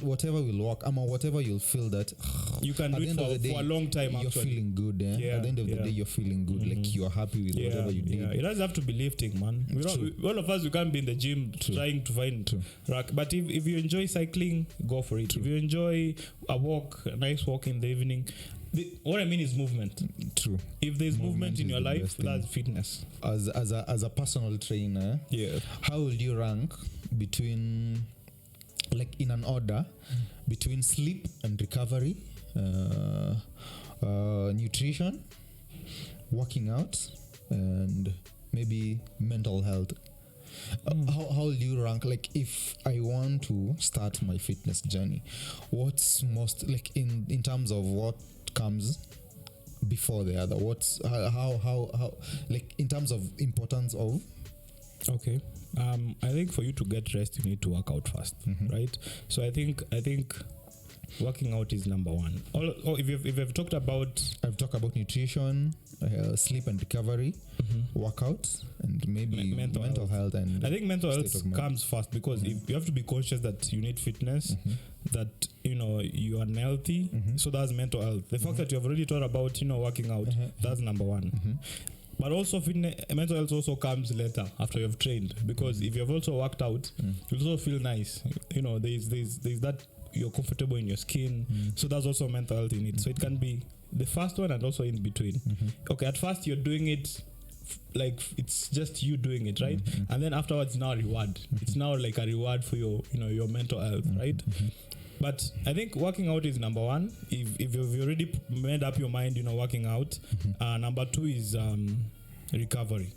whatever will work. Whatever you'll feel that you can do it for a long time. You're feeling good. At the end of the day, you're feeling good. Like, you're happy with whatever you did. It doesn't have to be lifting, man. All of us, we can't be in the gym trying to find rack. But if you enjoy cycling, go for it. If you enjoy a nice walk in the evening, what I mean is movement. True. If there's movement in your life, that's fitness. As a personal trainer, how will you rank between, like, in an order, between sleep and recovery, nutrition, working out, and maybe mental health? How will you rank, like, if I want to start my fitness journey, what's most, like, in terms of what comes before the other? What's how like in terms of importance of? Okay. I think for you to get rest, you need to work out first, right? So I think working out is number one. If you've talked about, I've talked about nutrition, sleep and recovery, workout, and maybe mental health. And I think mental health comes first, because if you have to be conscious that you need fitness, that you are unhealthy, so that's mental health. The fact that you have already thought about working out, that's number one. But also mental health also comes later after you have trained, because if you have also worked out, you also feel nice. There's that you're comfortable in your skin, so that's also mental health in it. So it can be the first one and also in between. Okay, at first you're doing it like it's just you doing it, right? And then afterwards now reward. It's now like a reward for your your mental health, right? But I think working out is number one. If you've already made up your mind, working out. Number two is recovery.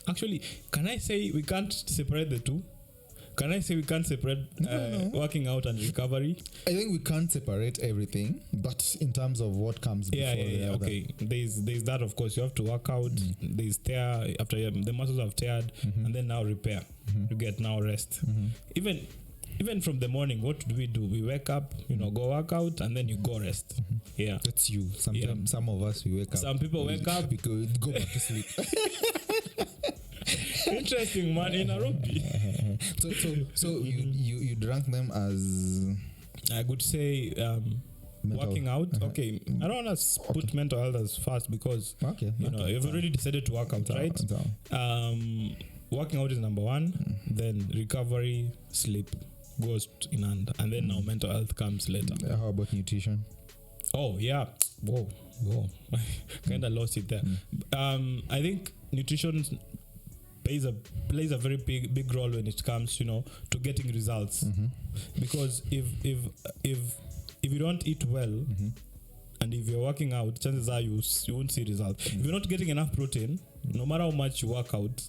Actually, can I say we can't separate the two? Can I say we can't separate working out and recovery? I think we can't separate everything, but in terms of what comes before the other. Okay. There's that, of course. You have to work out. There's tear after the muscles have teared, and then now repair. You get now rest. Even from the morning, what do? We wake up, go work out, and then you go rest. Yeah, that's you. Sometimes some of us we wake up. Some people wake up, we go back to sleep. Interesting, man. In NairoBEERns. So you drank them as, I could say, working out. Okay, I don't want to put mental health as first, because you've already decided to work out, right? Working out is number one. Then recovery, sleep goes in hand, and then now mental health comes later. How about nutrition? Oh yeah, whoa, kind of lost it there. I think nutrition plays a very big role when it comes to getting results, because if you don't eat well, and if you're working out, chances are you won't see results. If you're not getting enough protein, no matter how much you work out,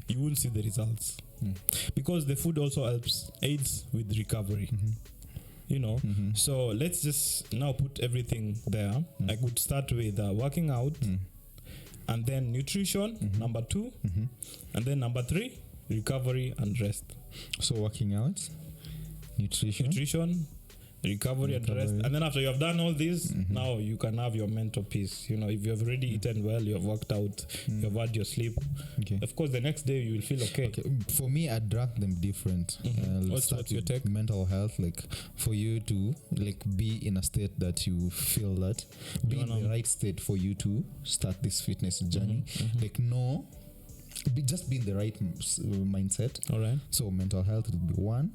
you won't see the results, because the food also aids with recovery. So let's just now put everything there. I could start with working out, and then nutrition, number two, and then number three, recovery and rest. So working out, nutrition, recovery and rest, and then after you have done all this, now you can have your mental peace. If you have already eaten well, you have worked out, you have had your sleep, of course the next day you will feel okay. For me, I drank them different. What's your take? Mental health, like for you to be in a state that you feel that be in the right state for you to start this fitness journey. Just be in the right mindset. All right. So mental health would be one.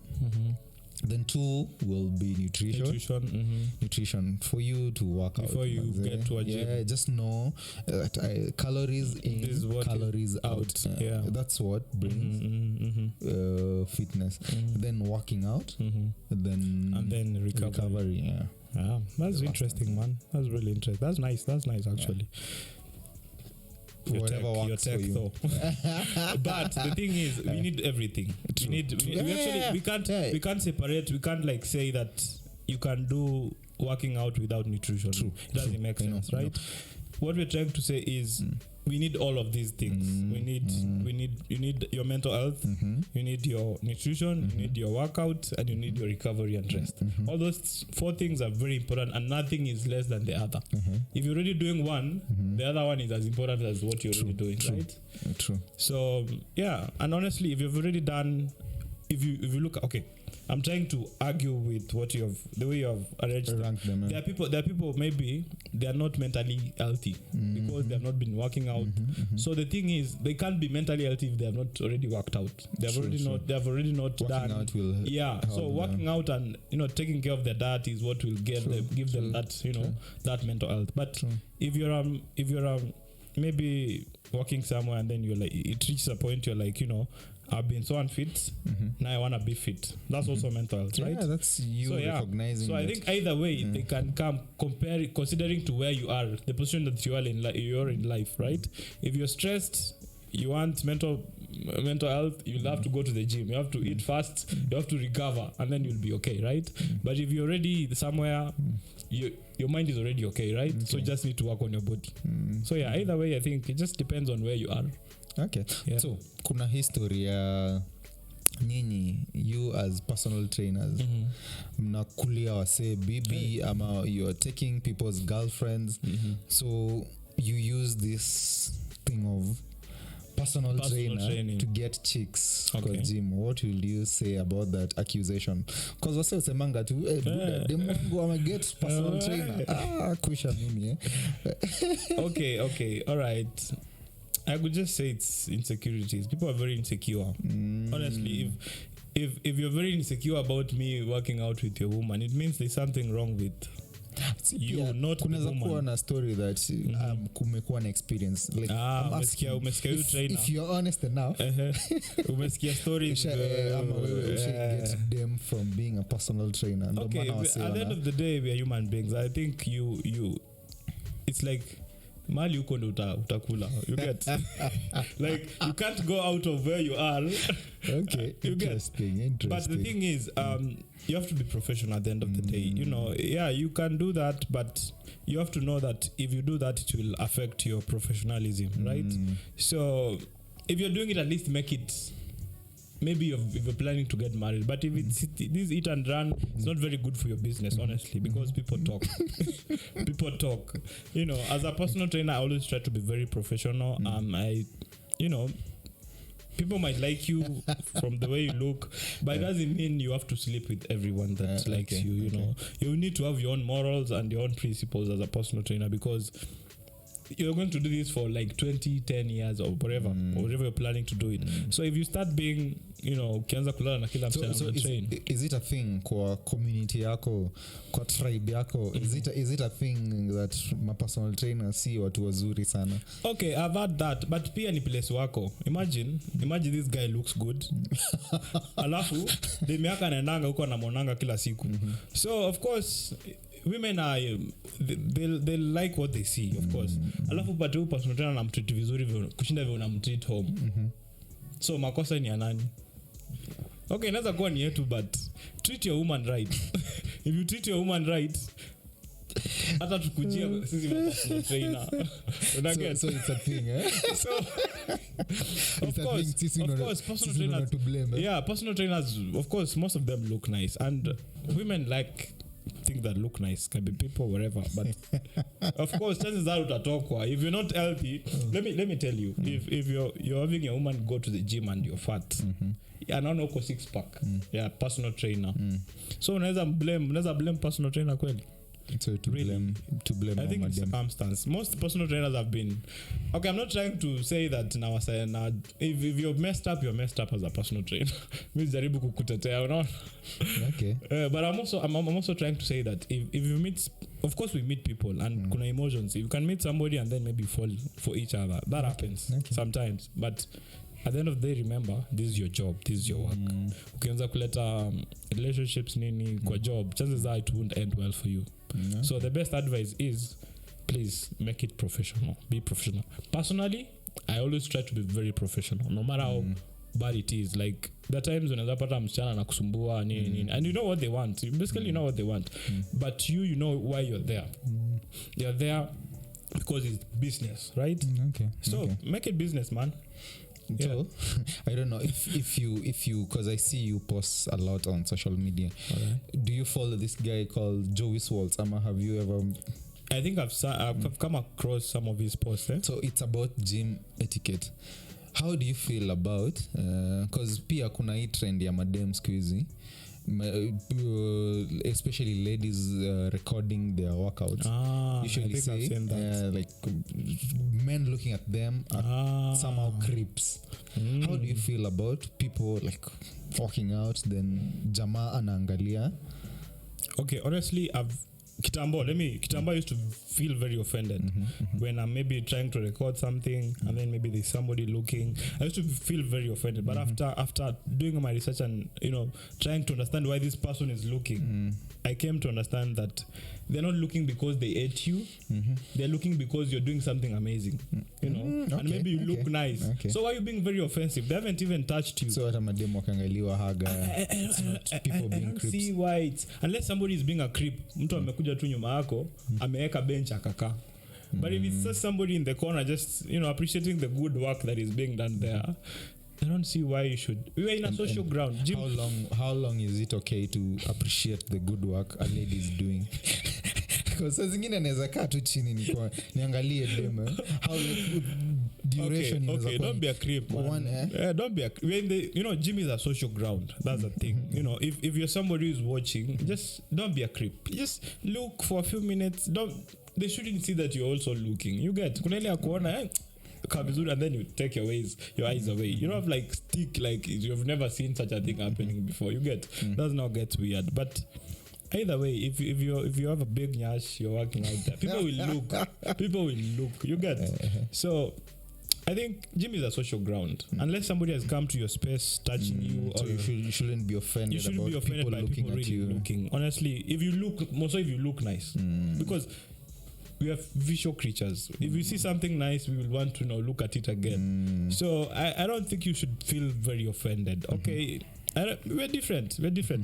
Then two will be nutrition for you to work out before you get to a gym. Yeah, just know that calories in, calories out. That's what brings fitness. Then working out, and then recovery. Yeah, that's interesting, man. That's really interesting. That's nice actually. Whatever works for you. But the thing is, we need everything. We can't separate. We can't say that you can do working out without nutrition. It doesn't make sense, right? What we're trying to say is we need all of these things. You need your mental health, you need your nutrition, you need your workout, and you need your recovery and rest. All those four things are very important, and nothing is less than the other. If you're already doing one, the other one is as important as what you're already doing, right? True. So and honestly, if you've already done, if you look, okay, I'm trying to argue with the way you have arranged them. There are people maybe they are not mentally healthy because they have not been working out. So the thing is, they can't be mentally healthy if they have not already worked out. They have already not working done. Out will so working out and taking care of their diet is what will give them that that mental health. But if you're maybe working somewhere and then you're like, it reaches a point you're like, I've been so unfit, now I want to be fit. That's also mental health, right? Yeah, that's you recognizing. So I think either way, they can come considering to where you are, the position that you are in life, right? If you're stressed, you want mental health, you'll have to go to the gym. You have to eat fast, you have to recover, and then you'll be okay, right? But if you're already somewhere your mind is already okay, right? So you just need to work on your body. So yeah, either way I think it just depends on where you are. Okay. Yeah. So kuna history ya nyinyi, you as personal trainers, mnakulia wase bibi ama you're taking people's girlfriends, so you use this thing of personal training to get chicks kwa gym. What will you say about that accusation? Because wase usemanga tu demu wangu ama get personal trainer kusha mimi okay, all right. I could just say it's insecurities. People are very insecure. Honestly, if you're very insecure about me working out with your woman, it means there's something wrong with you, not the woman. Kuwa na story that kumekuwa na experience like umesikia you trainer. If you're honest enough, umesikia stories ama wewe get them from being a personal trainer. Okay, at the end of the day we are human beings. I think you it's like mali uko ndo utakula, you get like you can't go out of where you are. Okay, interesting. But the thing is you have to be professional at the end of the day. You know, yeah, you can do that, but you have to know that if you do that it will affect your professionalism, right? So if you're doing it, at least make it, maybe if you're planning to get married, but if it's this eat and run, it's not very good for your business, honestly, because people talk. People talk. You know, as a personal trainer, I always try to be very professional. People might like you from the way you look, but it doesn't mean you have to sleep with everyone that likes you. You know, you need to have your own morals and your own principles as a personal trainer, because you're going to do this for like 10 years or whatever, or whatever you're planning to do it. So if you start being, ukianza kulala na kila msichana so train. Is it a thing kwa community yako, kwa tribe yako? Is it a thing that my personal trainer see watu wazuri sana? Okay, I've had that, but pia ni place wako. Imagine this guy looks good. Alafu demi yake anaendanga huko anamonanga kila siku. So of course women are they like what they see, of course. Alafu patu personal trainer anamtreat vizuri kushinda vile unamtreat home. So makosa ni ya nani? Okay, inaweza kuwa ni yetu, but treat your woman right. If you treat your woman right, hata tukujia sisi personal trainer. So it's a thing, eh? So of course personal trainers to blame. Yeah, personal trainers, of course, most of them look nice, and women like things that look nice, can be people, whatever, but of course chances are utatokwa if you're not healthy. Let me tell you, if you're having your woman go to the gym and you're fat, anaona uko six pack, yeah, personal trainer, so unaweza blame personal trainer kweli? So to blame I think it's circumstance. Most personal trainers have been okay. I'm not trying to say that now if you're messed up as a personal trainer. Mimi jaribu kukutetea, unaona? Okay. But I'm also trying to say that if you meet, of course we meet people and kuna emotions. You can meet somebody and then maybe fall for each other. That happens sometimes. But at the end of the day, remember, this is your job, this is your work. Ukianza kuleta relationships nini kwa job, chances are it won't end well for you. So the best advice is, please make it professional. Be professional. Personally, I always try to be very professional, no matter how bad it is. Like the times when unapata msichana na kusumbua nini, and you know what they want. You know what they want. But you know why you're there. You're there because it's business, right? So make it business, man. So I don't know if you because I see you post a lot on social media. Do you follow this guy called Joey Swartz? Have you ever? I think I've come across some of his posts. So it's about gym etiquette. How do you feel about because pia kuna hii trend ya madem squeezy, especially ladies recording their workouts. Usually say like men looking at them are somehow creeps. How do you feel about people like walking out then jamaa anaangalia? Okay, honestly, Kitambo used to feel very offended when I'm maybe trying to record something and then maybe there's somebody looking. I used to feel very offended, but after doing my research and trying to understand why this person is looking, I came to understand that they're not looking because they ate you. They're looking because you're doing something amazing, you know, okay, and maybe you look nice. Okay. So why are you being very offensive? They haven't even touched you. So hata mademo wakangaliwa haga. It's not people I being don't creeps. see why it's, unless somebody is being a creep. Mtu amekuja tu nyuma yako, ameweka bench akakaa. But if it's just somebody in the corner just, you know, appreciating the good work that is being done there, I don't see why you should. We were in a social ground. Jim, How long is it okay to appreciate the good work a lady is doing? Because saa zingine naweza kaa tu chini niangalie demo. How duration is okay, don't be a creep, man. Don't be a creep. You know, gym is a social ground. That's the thing. You know, if you're somebody who's watching, just don't be a creep. Just look for a few minutes. They shouldn't see that you're also looking. You get kunele akuona and then you take your eyes away. You don't have like stick like you've never seen such a thing happening before. You get that's now gets weird. But either way, if you have a big nyash, you're working out there. People will look. People will look. You get so. I think gym is a social ground. Unless somebody has come to your space, touching you, or so you shouldn't be offended. You shouldn't be offended by people really looking. Honestly, if you look nice, because we are visual creatures. If we see something nice, we will want to look at it again. So I don't think you should feel very offended. Okay, we're different,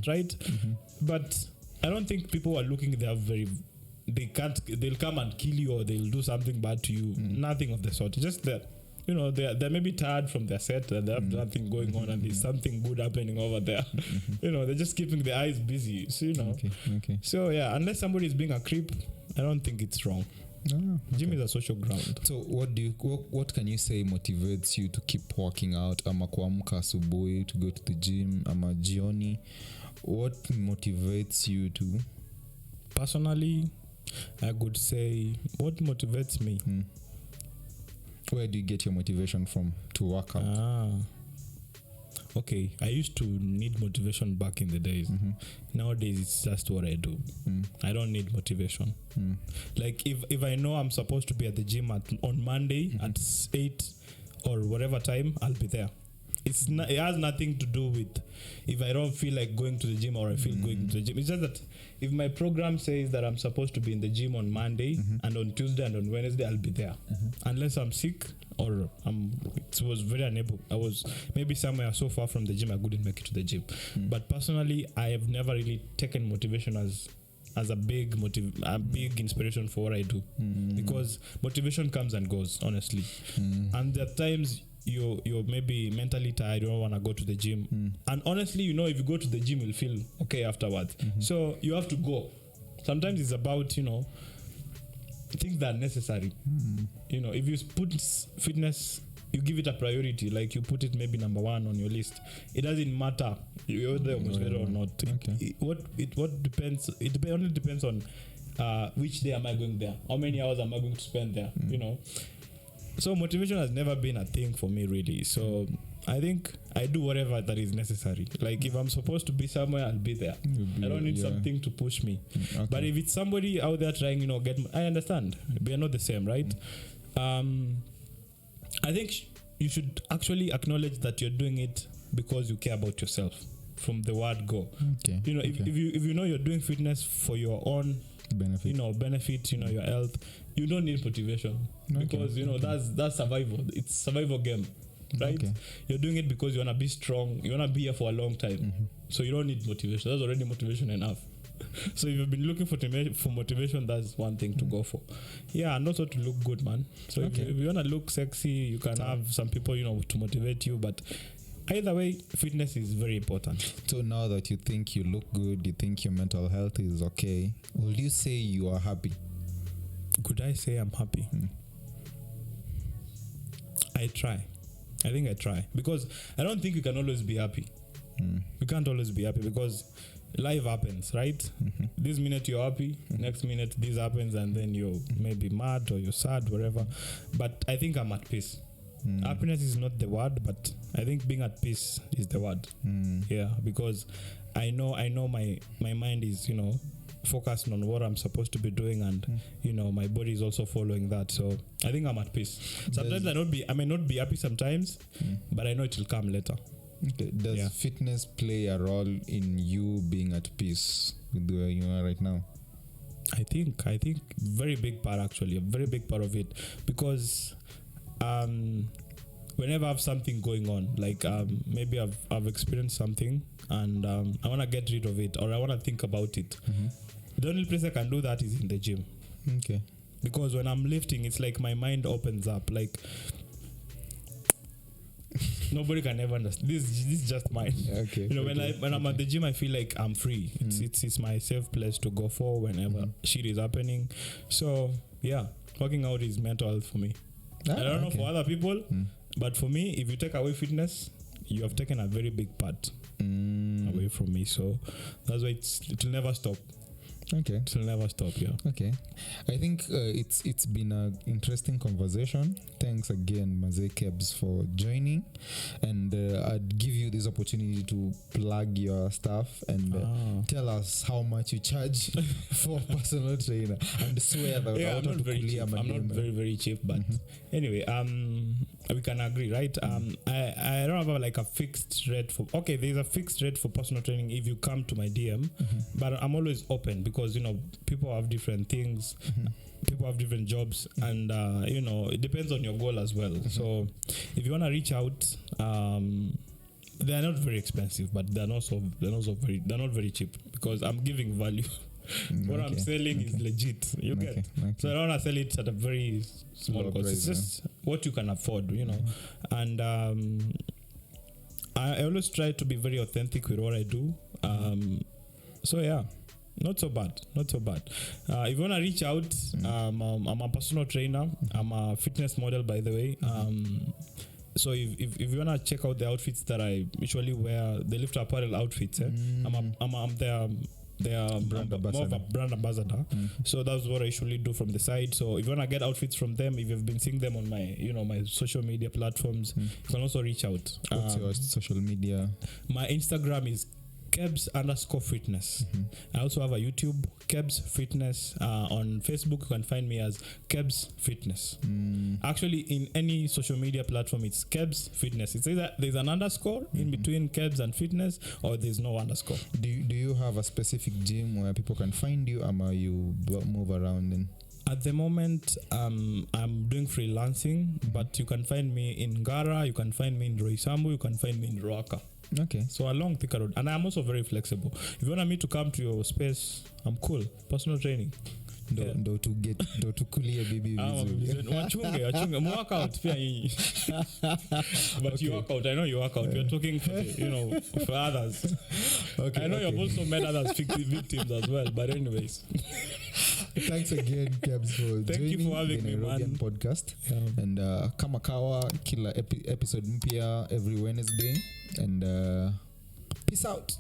right? But I don't think people are looking. They'll come and kill you or they'll do something bad to you. Nothing of the sort. Just that. You know, they may be tired from their set and they have nothing going on and there's something good happening over there. You know, they're just keeping their eyes busy. So, you know. Okay. So, yeah, unless somebody is being a creep, I don't think it's wrong. Gym is a social ground. So what can you say motivates you to keep working out? Ama kuamka asubuhi to go to the gym, ama jioni? What motivates you to? Personally, I could say what motivates me. Where do you get your motivation from to work out? Okay, I used to need motivation back in the days. Nowadays, it's just what I do. I don't need motivation. Like if I know I'm supposed to be at the gym on Monday at 8 or whatever time, I'll be there. It has nothing to do with if I don't feel like going to the gym or I feel going to the gym. It's just that if my program says that I'm supposed to be in the gym on Monday and on Tuesday and on Wednesday, I'll be there. Unless I'm sick or it was very unable. I was maybe somewhere so far from the gym I couldn't make it to the gym. But personally, I have never really taken motivation as a big inspiration for what I do, because motivation comes and goes, honestly. And there are times you're maybe mentally tired, you don't want to go to the gym, and honestly, you know, if you go to the gym you'll feel okay afterwards. So you have to go. Sometimes it's about, you know, things that are necessary. You know, if you put fitness, you give it a priority, like you put it maybe number 1 on your list, it doesn't matter you're there or not. It only depends on which day am I going there, how many hours am I going to spend there, you know. So motivation has never been a thing for me, really. So I think I do whatever that is necessary. Like if I'm supposed to be somewhere, I'll be there. I don't need something to push me. But if it's somebody out there trying, you know, I understand. We are not the same, right? I think you should actually acknowledge that you're doing it because you care about yourself from the word go. You know, if you know you're doing fitness for your own benefit, you know, your health, you don't need motivation, because you know that's survival. It's survival game, right? You're doing it because you want to be strong, you want to be here for a long time. So you don't need motivation. That's already motivation enough. So if you've been looking for motivation, that's one thing to go for. Yeah, and also to look good, man. So if you want to look sexy, you can have some people, you know, to motivate you, but either way, fitness is very important. So now that you think you look good, you think your mental health is okay, will you say you are happy? Could I say I'm happy? I try. I think I try, because I don't think you can always be happy. You can't always be happy because life happens, right? This minute you're happy, next minute this happens, and then you're maybe mad or you're sad, whatever. But I think I'm at peace. Happiness is not the word, but I think being at peace is the word. Yeah, because I know my mind is, you know, focused on what I'm supposed to be doing, and you know, my body is also following that. So I think I'm at peace. Sometimes I may not be happy sometimes, but I know it will come later. Does fitness play a role in you being at peace with where you are right now? I think very big part, actually, a very big part of it, because whenever I have something going on, like maybe I've experienced something and I want to get rid of it, or I want to think about it. The only place I can do that is in the gym. Okay. Because when I'm lifting, it's like my mind opens up. Like nobody can ever understand. This is just mine. Okay. You know, when I'm at the gym, I feel like I'm free. It's my safe place to go for whenever shit is happening. So yeah, working out is mental health for me. I don't know for other people, but for me, if you take away fitness, you have taken a very big part away from me. So that's why it'll never stop. Okay. It'll never stop, yeah. Okay. I think it's been an interesting conversation. Thanks again, Maze Kebs, for joining. And I'd give you this opportunity to plug your stuff and tell us how much you charge for personal trainer. And swear that I'm not very cheap. I'm not very, very cheap. But anyway, we can agree, right? I don't have like a fixed rate for... Okay, there's a fixed rate for personal training if you come to my DM. But I'm always open because, you know, people have different things. People have different jobs, and you know, it depends on your goal as well. So if you want to reach out, they are not very expensive, but they're not very cheap, because I'm giving value. What I'm selling is legit. You get? So I don't want to sell it at a very small cost. It's just what you can afford, you know. And I always try to be very authentic with what I do. So yeah. Not so bad. If you want to reach out, I'm a personal trainer. I'm a fitness model, by the way. So if you want to check out the outfits that I usually wear, the lift apparel outfits, I'm their more of a brand ambassador. So that's what I usually do from the side. So if you want to get outfits from them, if you've been seeing them on my, you know, my social media platforms, you can also reach out. What's your social media? My Instagram is Kebs_fitness. I also have a YouTube, Kebs Fitness. On Facebook, you can find me as Kebs Fitness. Actually, in any social media platform, it's Kebs Fitness. It's either there's an underscore in between Kebs and Fitness, or there's no underscore. Do you have a specific gym where people can find you, or you move around in? At the moment, I'm doing freelancing, but you can find me in Gara, you can find me in Roysambu, you can find me in Roaka. Okay. So along Thika Road. And I'm also very flexible. If you want me to come to your space, I'm cool. Personal training. Ndo tukulie bibi vizuri. Wachunge work out pia nyinyi. But you work out. I know you work out. You're talking for, you know, for others. Okay. I know you've also met others victims as well. But anyways. Thanks again, Kebs, for Thank joining you for having the me, man. podcast. And kama kawa kila episode mpya every Wednesday. And peace out.